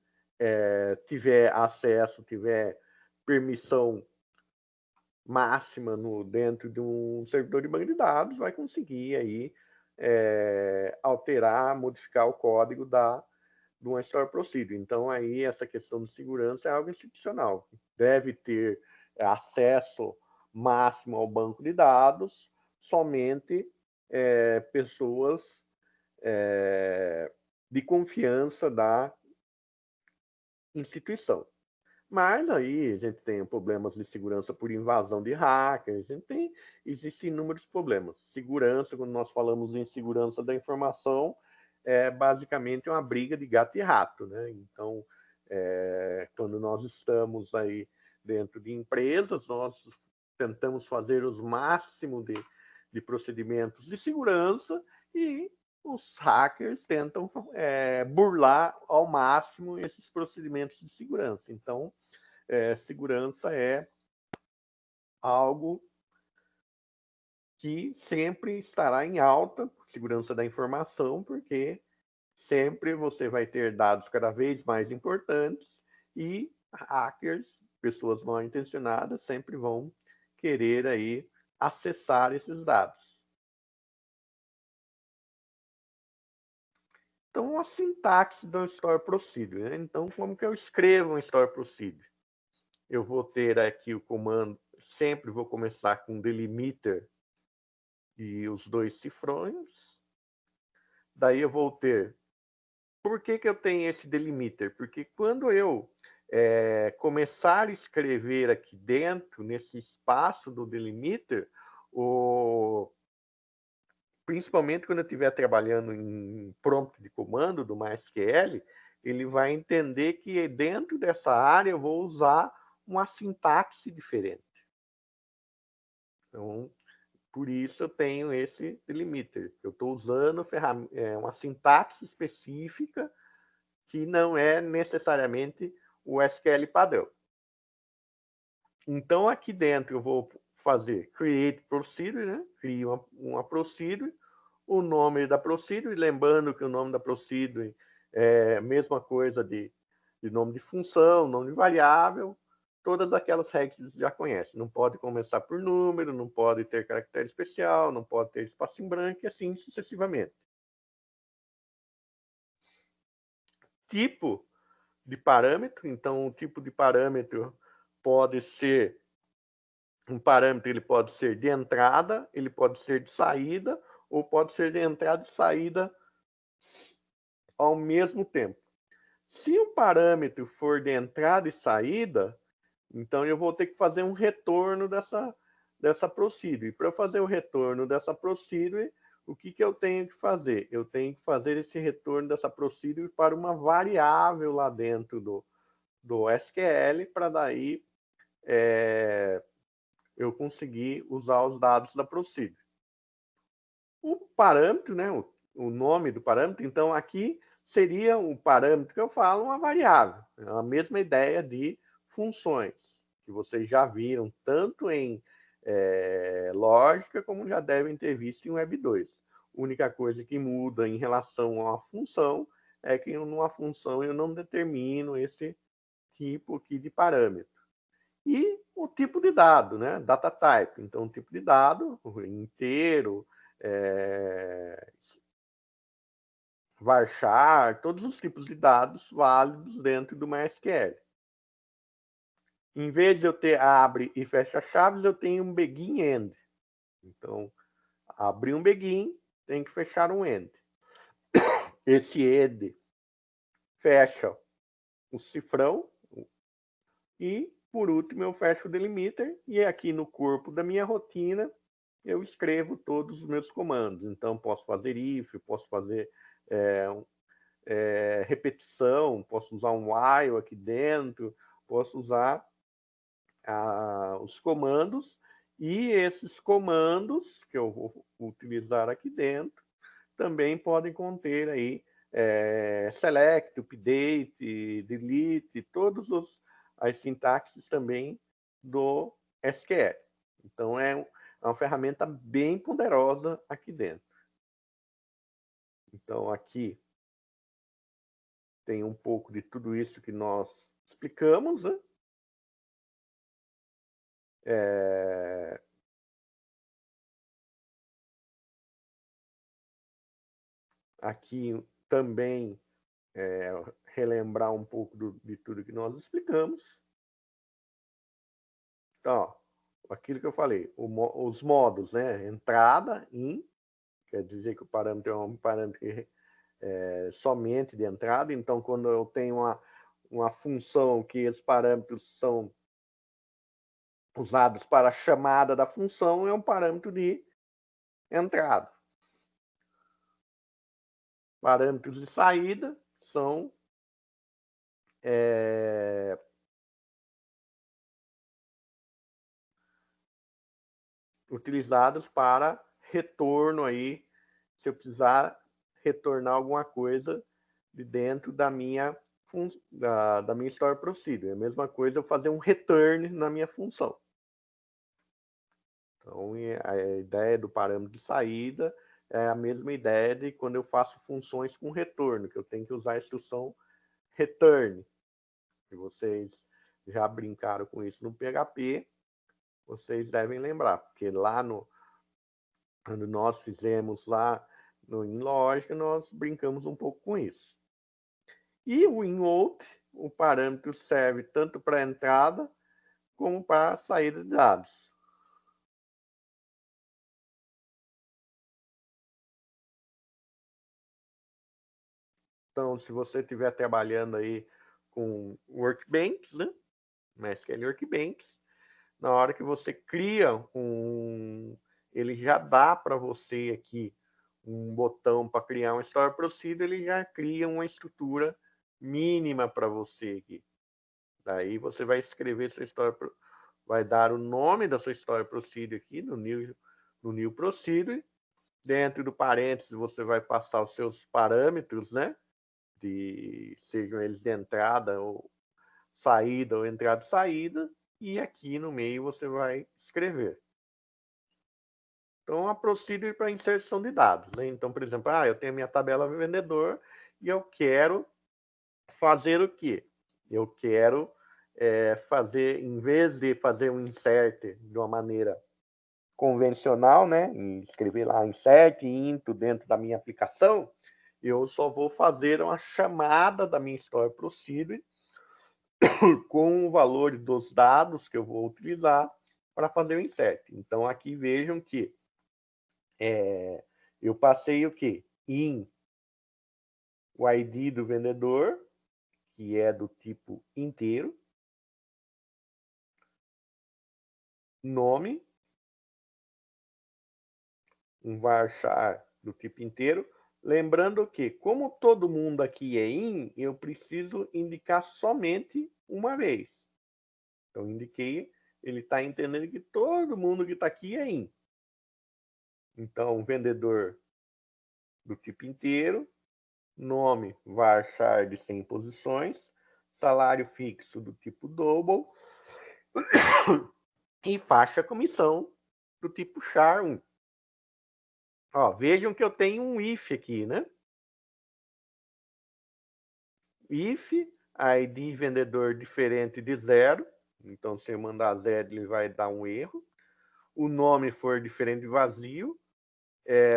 tiver acesso, tiver permissão máxima dentro de um servidor de banco de dados, vai conseguir aí alterar, modificar o código de uma Store Procedure. Então, aí essa questão de segurança é algo institucional. Deve ter acesso máximo ao banco de dados somente pessoas de confiança da instituição. Mas aí a gente tem problemas de segurança por invasão de hackers, existem inúmeros problemas. Segurança, quando nós falamos em segurança da informação, é basicamente uma briga de gato e rato, né? Então, quando nós estamos aí dentro de empresas, nós tentamos fazer os máximos de procedimentos de segurança e os hackers tentam burlar ao máximo esses procedimentos de segurança. Então, segurança é algo que sempre estará em alta, segurança da informação, porque sempre você vai ter dados cada vez mais importantes e hackers, pessoas mal intencionadas, sempre vão querer aí acessar esses dados. Então, a sintaxe do Store Procedure, né? Então, como que eu escrevo um Store Procedure? Eu vou ter aqui o comando, sempre vou começar com delimiter e os dois cifrões. Daí eu vou ter... Por que eu tenho esse delimiter? Porque quando eu começar a escrever aqui dentro, nesse espaço do delimiter, principalmente quando eu estiver trabalhando em prompt de comando do MySQL, ele vai entender que dentro dessa área eu vou usar uma sintaxe diferente. Então, por isso eu tenho esse delimiter. Eu estou usando uma sintaxe específica que não é necessariamente o SQL padrão. Então, aqui dentro eu vou fazer create procedure, né? Crio uma procedure, o nome da procedure, lembrando que o nome da procedure é a mesma coisa de nome de função, nome de variável, todas aquelas regras que você já conhece. Não pode começar por número, não pode ter caractere especial, não pode ter espaço em branco e assim sucessivamente. Tipo de parâmetro, então o tipo de parâmetro pode ser um parâmetro, ele pode ser de entrada, ele pode ser de saída, ou pode ser de entrada e saída ao mesmo tempo. Se o parâmetro for de entrada e saída, então eu vou ter que fazer um retorno dessa procedure. Para eu fazer o retorno dessa procedure, o que eu tenho que fazer? Eu tenho que fazer esse retorno dessa procedure para uma variável lá dentro do SQL, para daí eu conseguir usar os dados da procedure. O parâmetro, né, o nome do parâmetro, então aqui seria um parâmetro que eu falo, uma variável. É a mesma ideia de funções, que vocês já viram tanto em lógica, como já devem ter visto em Web 2. A única coisa que muda em relação a uma função é que numa função eu não determino esse tipo aqui de parâmetro. E o tipo de dado, né? Data type. Então, o tipo de dado inteiro, varchar, todos os tipos de dados válidos dentro do MySQL. Em vez de eu ter abre e fecha chaves, eu tenho um begin end. Então, abrir um begin, tem que fechar um end. Esse end fecha o cifrão e, por último, eu fecho o delimiter e aqui no corpo da minha rotina eu escrevo todos os meus comandos. Então, posso fazer if, posso fazer repetição, posso usar um while aqui dentro, posso usar os comandos, e esses comandos que eu vou utilizar aqui dentro também podem conter aí select, update, delete, todas as sintaxes também do SQL. Então, é uma ferramenta bem poderosa aqui dentro. Então, aqui tem um pouco de tudo isso que nós explicamos, né? Aqui também relembrar um pouco de tudo que nós explicamos. Então, ó, aquilo que eu falei, os modos, né? Entrada, in, quer dizer que o parâmetro é um parâmetro que somente de entrada. Então, quando eu tenho uma função que os parâmetros são usados para a chamada da função, é um parâmetro de entrada. Parâmetros de saída são utilizados para retorno aí, se eu precisar retornar alguma coisa de dentro da minha store procedure. É a mesma coisa eu fazer um return na minha função. Então, a ideia do parâmetro de saída é a mesma ideia de quando eu faço funções com retorno, que eu tenho que usar a instrução return. Se vocês já brincaram com isso no PHP, vocês devem lembrar, porque lá quando nós fizemos lá em lógica, nós brincamos um pouco com isso. E o in-out, o parâmetro serve tanto para entrada como para saída de dados. Então, se você estiver trabalhando aí com workbench, né? MySQL Workbench, na hora que você cria ele já dá para você aqui um botão para criar uma Store Procedure, ele já cria uma estrutura mínima para você aqui. Daí você vai escrever sua história, vai dar o nome da sua história procedure aqui no new procedure. Dentro do parênteses você vai passar os seus parâmetros, né? Sejam eles de entrada ou saída ou entrada e saída, e aqui no meio você vai escrever. Então, a procedure para inserção de dados, né? Então, por exemplo, eu tenho minha tabela vendedor e eu quero fazer o quê? Eu quero fazer, em vez de fazer um insert de uma maneira convencional, né? Escrever lá insert into dentro da minha aplicação, eu só vou fazer uma chamada da minha Store Procedure com o valor dos dados que eu vou utilizar para fazer o insert. Então, aqui vejam que eu passei o quê? O ID do vendedor, que é do tipo inteiro, nome, um varchar do tipo inteiro. Lembrando que, como todo mundo aqui é eu preciso indicar somente uma vez. Então, indiquei, ele está entendendo que todo mundo que está aqui é Então, vendedor do tipo inteiro, nome varchar de 100 posições, salário fixo do tipo double e faixa comissão do tipo char1. Vejam que eu tenho um if aqui, né? If, ID vendedor diferente de 0. Então, se eu mandar 0, ele vai dar um erro. O nome for diferente de vazio.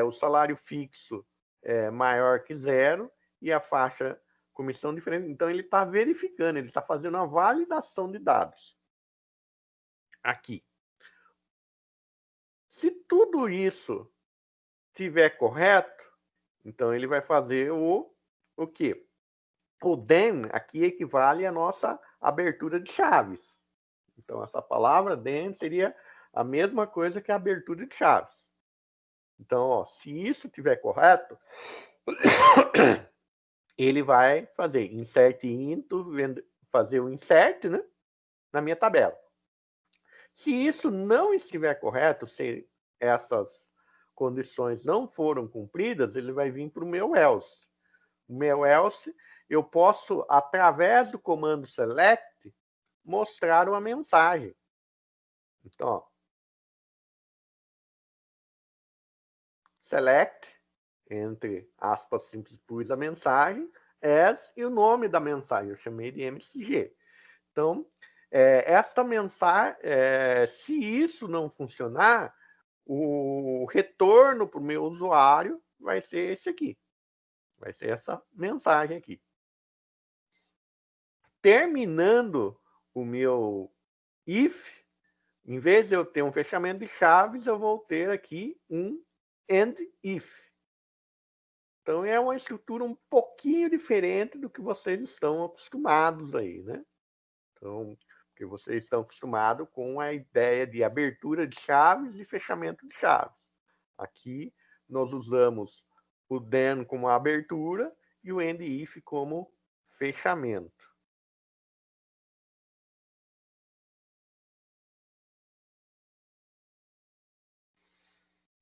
O salário fixo é maior que 0. E a faixa comissão diferente. Então, ele está verificando, ele está fazendo uma validação de dados. Aqui. Se tudo isso estiver correto, então ele vai fazer o quê? O then aqui equivale à nossa abertura de chaves. Então, essa palavra then seria a mesma coisa que a abertura de chaves. Então, se isso estiver correto, ele vai fazer insert into, fazer o insert, né, na minha tabela. Se isso não estiver correto, se essas condições não foram cumpridas, ele vai vir para o meu else. O meu else, eu posso, através do comando select, mostrar uma mensagem. Então, select, entre aspas simples, pus a mensagem, as e o nome da mensagem, eu chamei de MSG. Então, esta mensagem, se isso não funcionar, o retorno para o meu usuário vai ser esse aqui. Vai ser essa mensagem aqui. Terminando o meu if, em vez de eu ter um fechamento de chaves, eu vou ter aqui um end if. Então, é uma estrutura um pouquinho diferente do que vocês estão acostumados aí, né? Então, porque vocês estão acostumados com a ideia de abertura de chaves e fechamento de chaves. Aqui, nós usamos o then como abertura e o end if como fechamento.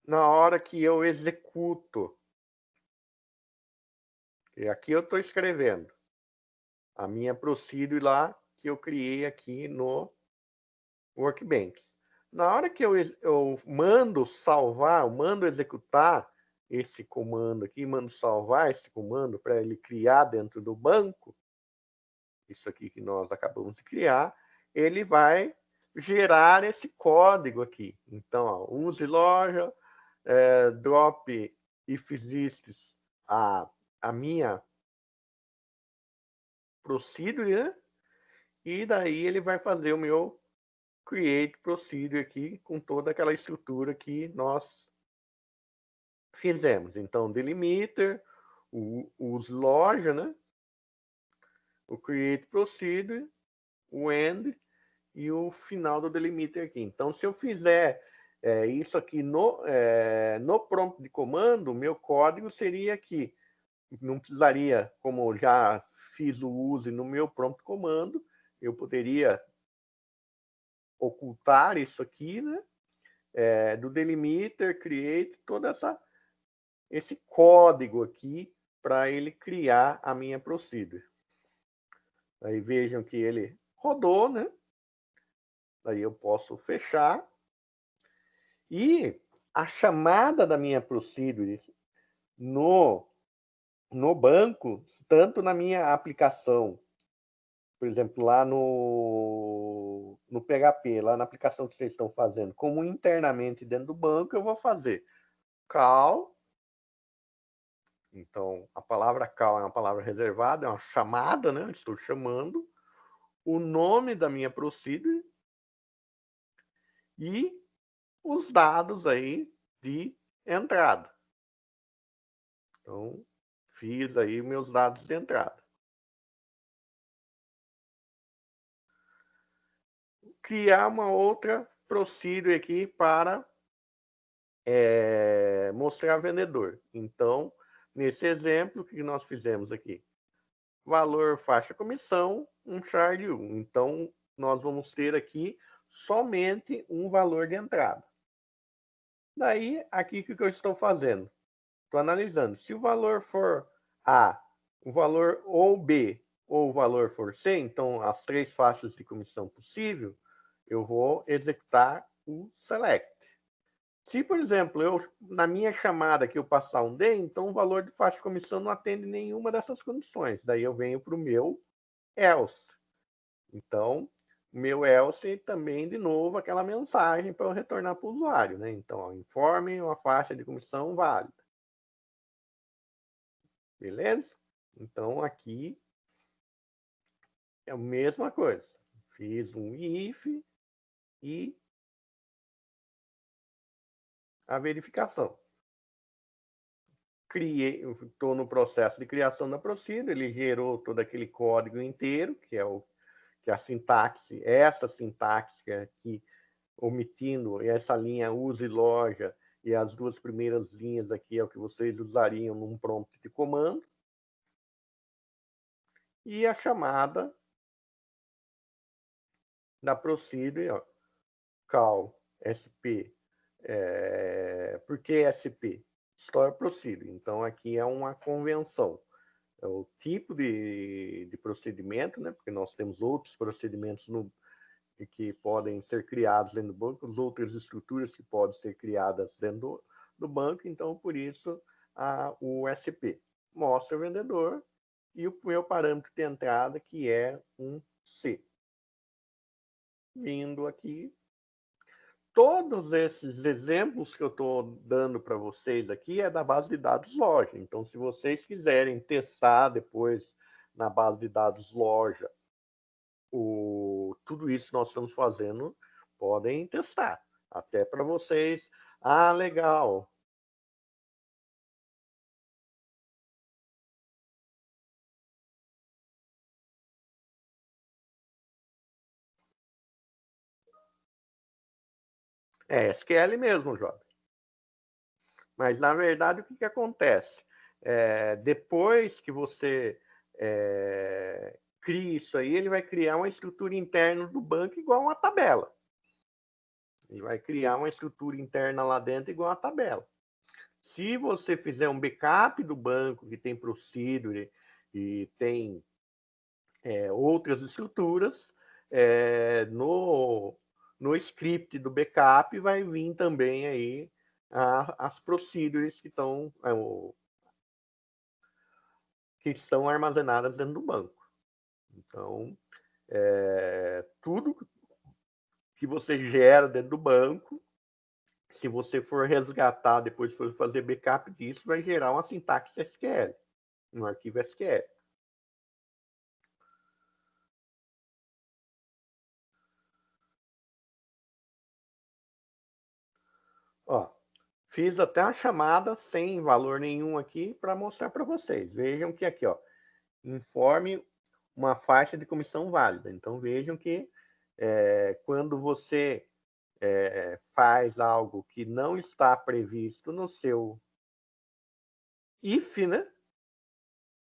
Na hora que eu executo, e aqui eu estou escrevendo a minha procedure lá que eu criei aqui no Workbench. Na hora que eu mando salvar, eu mando executar esse comando aqui, mando salvar esse comando para ele criar dentro do banco, isso aqui que nós acabamos de criar, ele vai gerar esse código aqui. Então, use loja, drop if exists a minha procedure, né? E daí ele vai fazer o meu create procedure aqui com toda aquela estrutura que nós fizemos. Então, delimiter, o loja, né? O create procedure, o end e o final do delimiter aqui. Então, se eu fizer isso aqui no prompt de comando, meu código seria aqui. Não precisaria, como já fiz o use no meu prompt comando, eu poderia ocultar isso aqui, né? Do delimiter, create, esse código aqui para ele criar a minha procedure. Aí vejam que ele rodou, né? Aí eu posso fechar. E a chamada da minha procedure no banco, tanto na minha aplicação, por exemplo, lá no PHP, lá na aplicação que vocês estão fazendo, como internamente dentro do banco, eu vou fazer call. Então, a palavra call é uma palavra reservada, é uma chamada, né? Estou chamando o nome da minha procedure e os dados aí de entrada. Então, fiz aí meus dados de entrada. Criar uma outra procedure aqui para mostrar vendedor. Então, nesse exemplo, o que nós fizemos aqui? Valor, faixa, comissão, um char 1. Então, nós vamos ter aqui somente um valor de entrada. Daí, aqui o que eu estou fazendo? Estou analisando. Se o valor for A, o valor ou B, ou o valor for C, então as 3 faixas de comissão possível, eu vou executar o select. Se, por exemplo, na minha chamada aqui eu passar um D, então o valor de faixa de comissão não atende nenhuma dessas condições. Daí eu venho para o meu else. Então, meu else também, de novo, aquela mensagem para eu retornar para o usuário, né? Então, informe uma faixa de comissão válida. Beleza? Então, aqui é a mesma coisa. Fiz um if e a verificação. Estou no processo de criação da procedure, ele gerou todo aquele código inteiro, que é a sintaxe, essa sintaxe aqui, omitindo essa linha use loja e as 2 primeiras linhas aqui é o que vocês usariam num prompt de comando. E a chamada da procedure, ó, call SP. Por que SP? Store procedure. Então, aqui é uma convenção. É o tipo de procedimento, né? Porque nós temos outros procedimentos que podem ser criados dentro do banco, as outras estruturas que podem ser criadas dentro do banco. Então, por isso, o SP mostra o vendedor e o meu parâmetro de entrada, que é um C. Vindo aqui, todos esses exemplos que eu estou dando para vocês aqui é da base de dados loja. Então, se vocês quiserem testar depois na base de dados loja tudo isso que nós estamos fazendo, podem testar. Até para vocês. Ah, legal. É SQL mesmo, jovem. Mas, na verdade, o que acontece? Depois que você cria isso aí, ele vai criar uma estrutura interna do banco igual uma tabela. Ele vai criar uma estrutura interna lá dentro igual uma tabela. Se você fizer um backup do banco que tem procedure e tem outras estruturas, no script do backup vai vir também aí as procedures que estão armazenadas dentro do banco. Então, tudo que você gera dentro do banco, se você for resgatar, depois for fazer backup disso, vai gerar uma sintaxe SQL, um arquivo SQL. Ó, fiz até uma chamada sem valor nenhum aqui para mostrar para vocês. Vejam que aqui, ó, informe uma faixa de comissão válida. Então, vejam que quando você faz algo que não está previsto no seu if, né?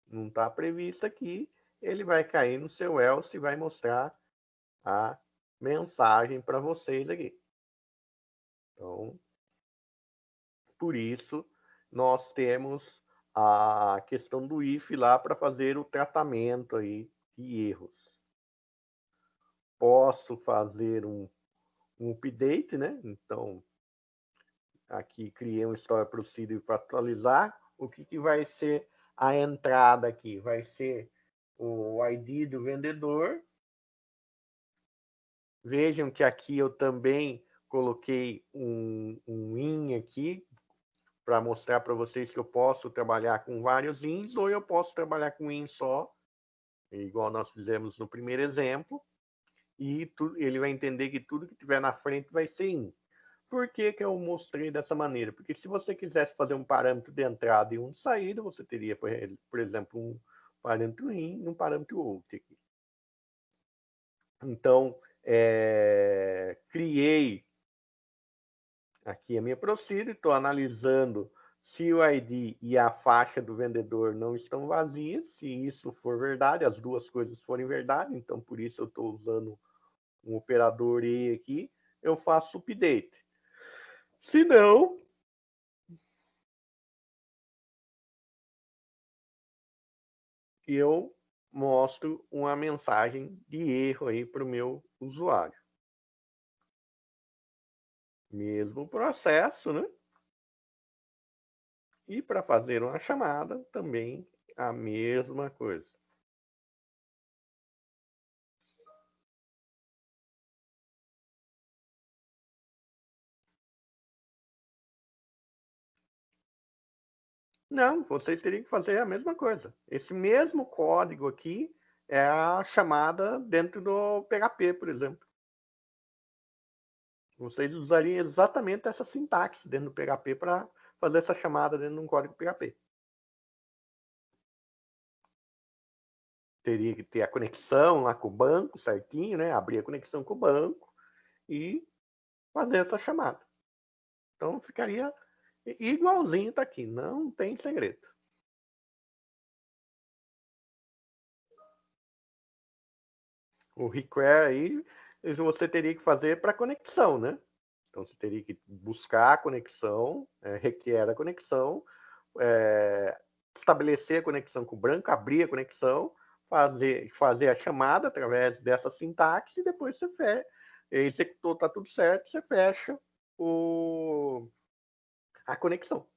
Não está previsto aqui, ele vai cair no seu else e vai mostrar a mensagem para vocês aqui. Então, por isso, nós temos a questão do if lá para fazer o tratamento aí de erros. Posso fazer um update, né? Então, aqui criei um Store Procedure para atualizar. O que vai ser a entrada aqui? Vai ser o ID do vendedor. Vejam que aqui eu também coloquei um IN aqui para mostrar para vocês que eu posso trabalhar com vários INs ou eu posso trabalhar com IN só, igual nós fizemos no primeiro exemplo, e ele vai entender que tudo que tiver na frente vai ser IN. Por que eu mostrei dessa maneira? Porque se você quisesse fazer um parâmetro de entrada e um de saída, você teria, por exemplo, um parâmetro IN e um parâmetro OUT aqui. Então, criei aqui a minha procedure, estou analisando se o ID e a faixa do vendedor não estão vazias. Se isso for verdade, as duas coisas forem verdade, então por isso eu estou usando um operador E aqui, eu faço update. Se não, eu mostro uma mensagem de erro aí para o meu usuário. Mesmo processo, né? E para fazer uma chamada, também a mesma coisa. Não, vocês teriam que fazer a mesma coisa. Esse mesmo código aqui é a chamada dentro do PHP, por exemplo. Vocês usariam exatamente essa sintaxe dentro do PHP para fazer essa chamada dentro de um código PHP. Teria que ter a conexão lá com o banco certinho, né? Abrir a conexão com o banco e fazer essa chamada. Então ficaria igualzinho está aqui, não tem segredo. O require aí você teria que fazer para conexão, né? Então você teria que buscar a conexão, requer a conexão, estabelecer a conexão com o branco, abrir a conexão, fazer a chamada através dessa sintaxe e depois você executou, está tudo certo, você fecha a conexão.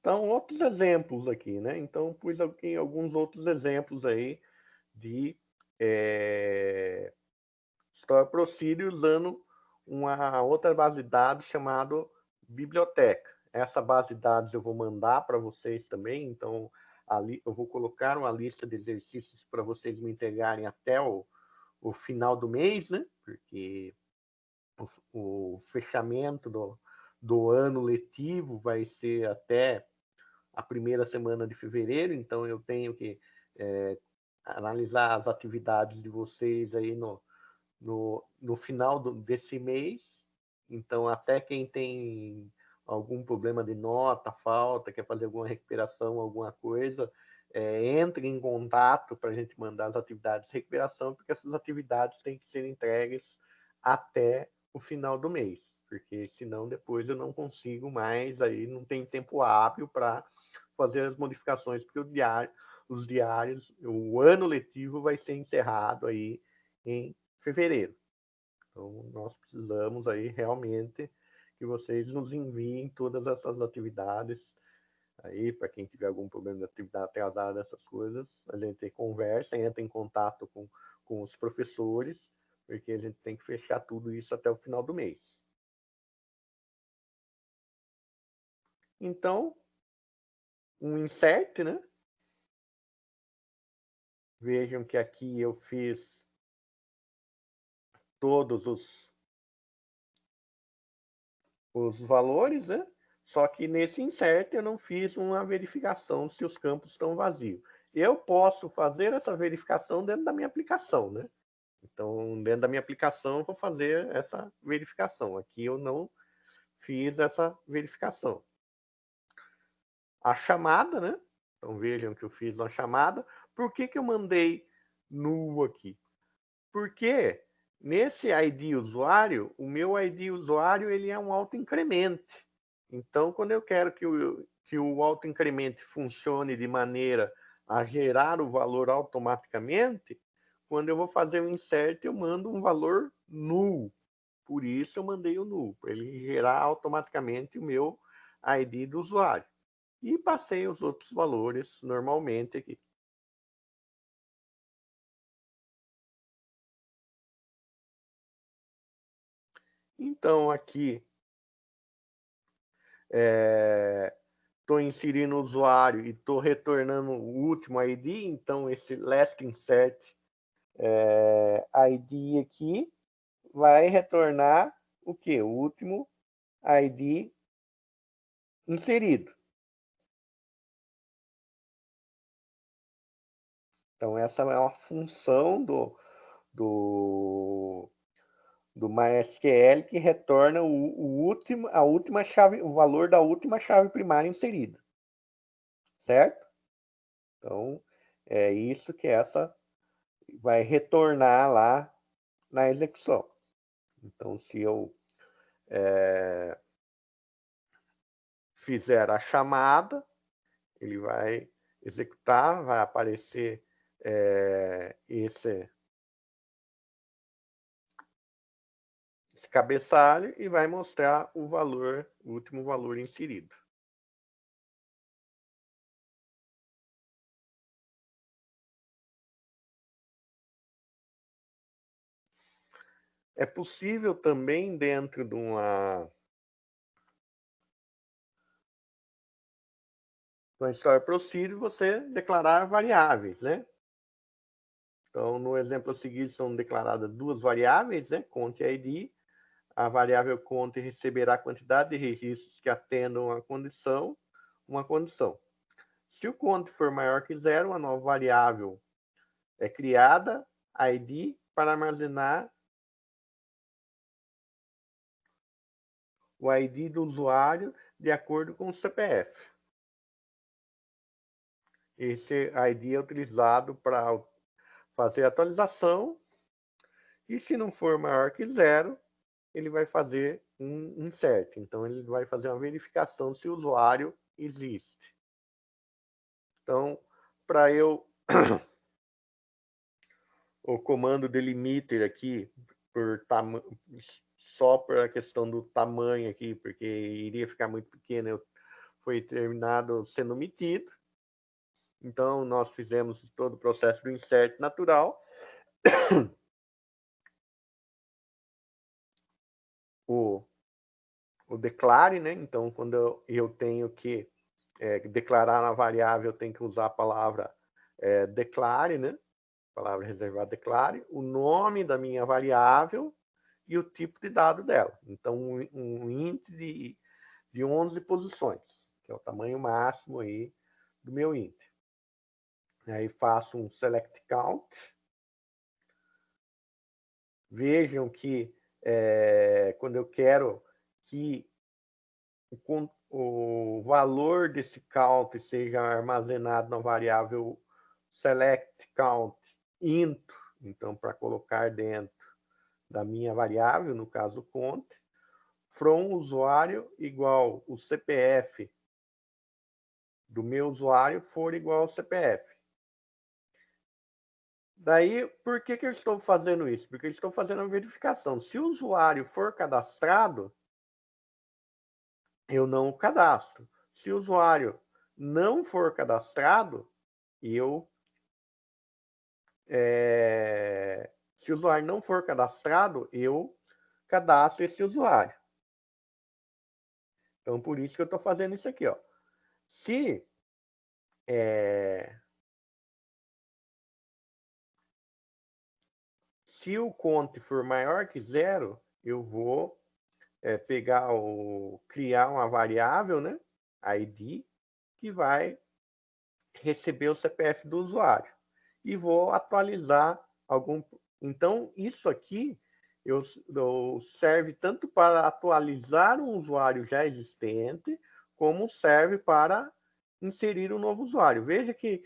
Então, outros exemplos aqui, né? Então, pus aqui alguns outros exemplos aí de Store Procedure usando uma outra base de dados chamada biblioteca. Essa base de dados eu vou mandar para vocês também, então ali eu vou colocar uma lista de exercícios para vocês me entregarem até o final do mês, né? Porque o fechamento do ano letivo vai ser até a primeira semana de fevereiro, então eu tenho que analisar as atividades de vocês aí no final desse mês. Então, até quem tem algum problema de nota, falta, quer fazer alguma recuperação, alguma coisa, entre em contato para a gente mandar as atividades de recuperação, porque essas atividades têm que ser entregues até o final do mês, porque senão depois eu não consigo mais, aí não tem tempo hábil para fazer as modificações, porque os diários, o ano letivo vai ser encerrado aí em fevereiro. Então, nós precisamos aí realmente que vocês nos enviem todas essas atividades aí, para quem tiver algum problema de atividade atrasada, essas coisas, a gente conversa, entra em contato com os professores, porque a gente tem que fechar tudo isso até o final do mês. Então, um insert, né? Vejam que aqui eu fiz todos os valores, né? Só que nesse insert eu não fiz uma verificação se os campos estão vazios. Eu posso fazer essa verificação dentro da minha aplicação, né? Então, dentro da minha aplicação, eu vou fazer essa verificação. Aqui eu não fiz essa verificação. A chamada, né? Então vejam que eu fiz uma chamada. Por que eu mandei null aqui? Porque nesse ID usuário, o meu ID usuário ele é um autoincremente. Então, quando eu quero que o autoincremente funcione de maneira a gerar o valor automaticamente, quando eu vou fazer o insert, eu mando um valor null. Por isso eu mandei o null, para ele gerar automaticamente o meu ID do usuário. E passei os outros valores normalmente aqui. Então, aqui, estou inserindo o usuário e estou retornando o último ID, então esse last insert ID aqui vai retornar o que? O último ID inserido. Então, essa é uma função do MySQL que retorna a última chave, o valor da última chave primária inserida. Certo? Então, é isso que essa vai retornar lá na execução. Então, se eu fizer a chamada, ele vai executar, vai aparecer esse cabeçalho e vai mostrar o valor, o último valor inserido. É possível também, dentro de uma Store Procedure, você declarar variáveis, né? Então, no exemplo a seguir, são declaradas duas variáveis, né? Count e ID. A variável count receberá a quantidade de registros que atendam a condição, uma condição. Se o count for maior que zero, uma nova variável é criada, ID, para armazenar o ID do usuário de acordo com o CPF. Esse ID é utilizado para fazer a atualização e, se não for maior que zero, ele vai fazer um insert. Então, ele vai fazer uma verificação se o usuário existe. Então, para eu o comando delimiter aqui, só por a questão do tamanho aqui, porque iria ficar muito pequeno, foi terminado sendo omitido. Então, nós fizemos todo o processo do insert natural. O declare, né? Então, quando eu tenho que declarar na variável, eu tenho que usar a palavra declare, né? Palavra reservada declare, o nome da minha variável e o tipo de dado dela. Então, um int de 11 posições, que é o tamanho máximo aí do meu int. Aí faço um select count. Vejam que quando eu quero que o valor desse count seja armazenado na variável select count int, então para colocar dentro da minha variável, no caso count, from usuário igual o CPF do meu usuário for igual ao CPF. Daí, por que eu estou fazendo isso? Porque eu estou fazendo a verificação. Se o usuário for cadastrado, eu não o cadastro. Se o usuário não for cadastrado, eu se o usuário não for cadastrado, eu cadastro esse usuário. Então, por isso que eu estou fazendo isso aqui, ó. Se se o count for maior que zero, eu vou criar uma variável, né, ID, que vai receber o CPF do usuário. E vou atualizar algum. Então, isso aqui serve tanto para atualizar um usuário já existente, como serve para inserir um novo usuário. Veja que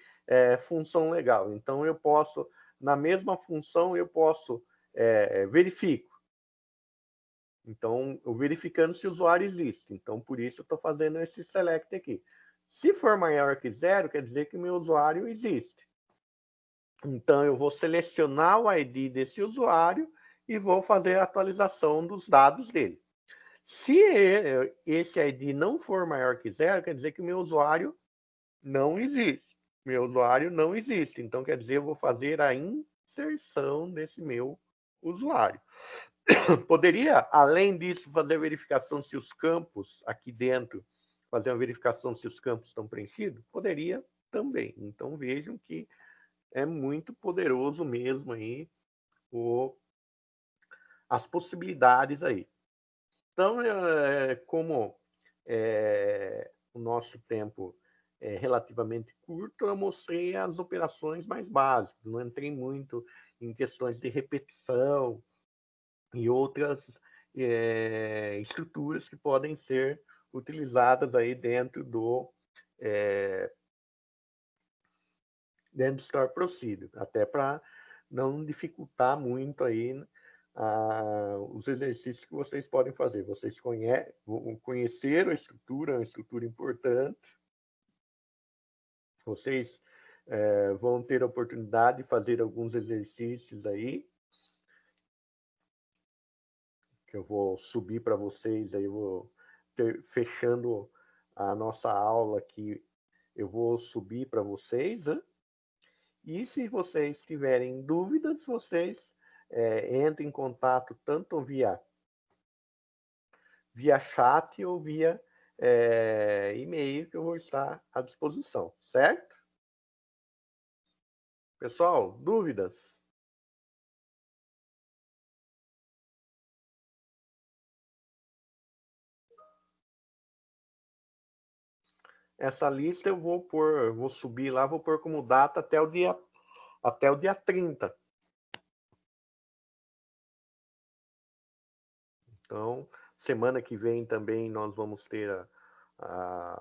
função legal. Então, eu posso, na mesma função, eu posso verifico. Então, eu verificando se o usuário existe. Então, por isso eu estou fazendo esse select aqui. Se for maior que 0, quer dizer que o meu usuário existe. Então, eu vou selecionar o ID desse usuário e vou fazer a atualização dos dados dele. Se esse ID não for maior que 0, quer dizer que o meu usuário não existe. Meu usuário não existe. Então, quer dizer, eu vou fazer a inserção desse meu usuário. Poderia, além disso, fazer a verificação se os campos aqui dentro, fazer uma verificação se os campos estão preenchidos? Poderia também. Então, vejam que é muito poderoso mesmo aí as possibilidades aí. Então, como o nosso tempo é relativamente curto, eu mostrei as operações mais básicas, não entrei muito em questões de repetição e outras estruturas que podem ser utilizadas aí dentro do Store Procedure, até para não dificultar muito aí os exercícios que vocês podem fazer. Vocês conheceram a estrutura, é uma estrutura importante. Vocês vão ter a oportunidade de fazer alguns exercícios aí, que eu vou subir para vocês, aí eu vou fechando a nossa aula aqui, eu vou subir para vocês, né? E se vocês tiverem dúvidas, vocês entrem em contato tanto via chat ou via e-mail, que eu vou estar à disposição, certo? Pessoal, dúvidas? Essa lista eu vou subir lá, vou pôr como data até o dia 30. Então, semana que vem também nós vamos ter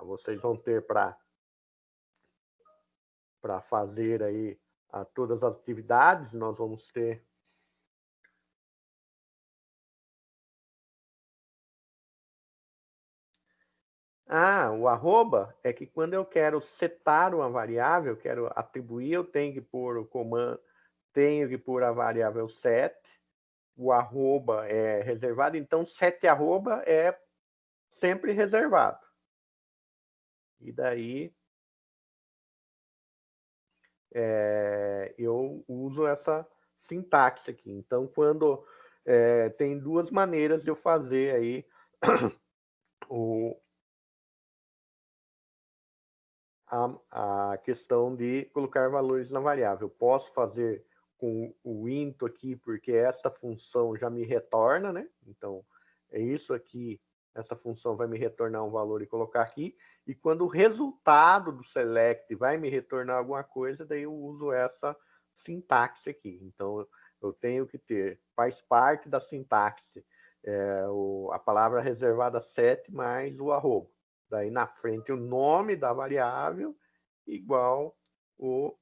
vocês vão ter para fazer aí todas as atividades, nós vamos ter o arroba é que quando eu quero setar uma variável, quero atribuir, eu tenho que pôr o comando, tenho que pôr a variável set, o arroba é reservado, então set arroba é sempre reservado. E daí eu uso essa sintaxe aqui. Então, quando tem duas maneiras de eu fazer aí a questão de colocar valores na variável. Posso fazer com o into aqui, porque essa função já me retorna, né? Então, é isso aqui, essa função vai me retornar um valor e colocar aqui. E quando o resultado do select vai me retornar alguma coisa, daí eu uso essa sintaxe aqui. Então, eu tenho que ter, faz parte da sintaxe, a palavra reservada set mais o arroba. Daí na frente o nome da variável igual o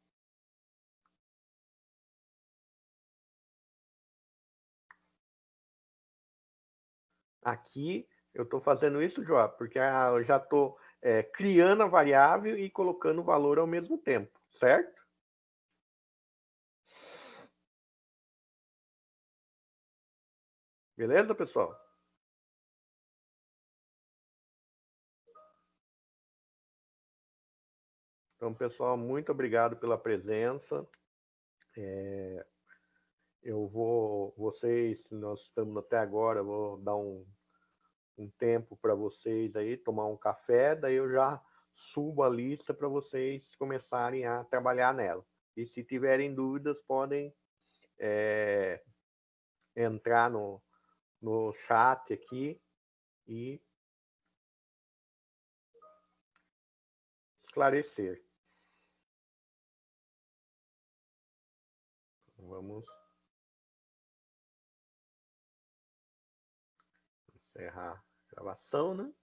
aqui eu estou fazendo isso, João, porque eu já estou criando a variável e colocando o valor ao mesmo tempo, certo? Beleza, pessoal? Então, pessoal, muito obrigado pela presença. Nós estamos até agora, vou dar um tempo para vocês aí, tomar um café, daí eu já subo a lista para vocês começarem a trabalhar nela. E se tiverem dúvidas, podem entrar no chat aqui e esclarecer. Vamos encerrar a gravação, né?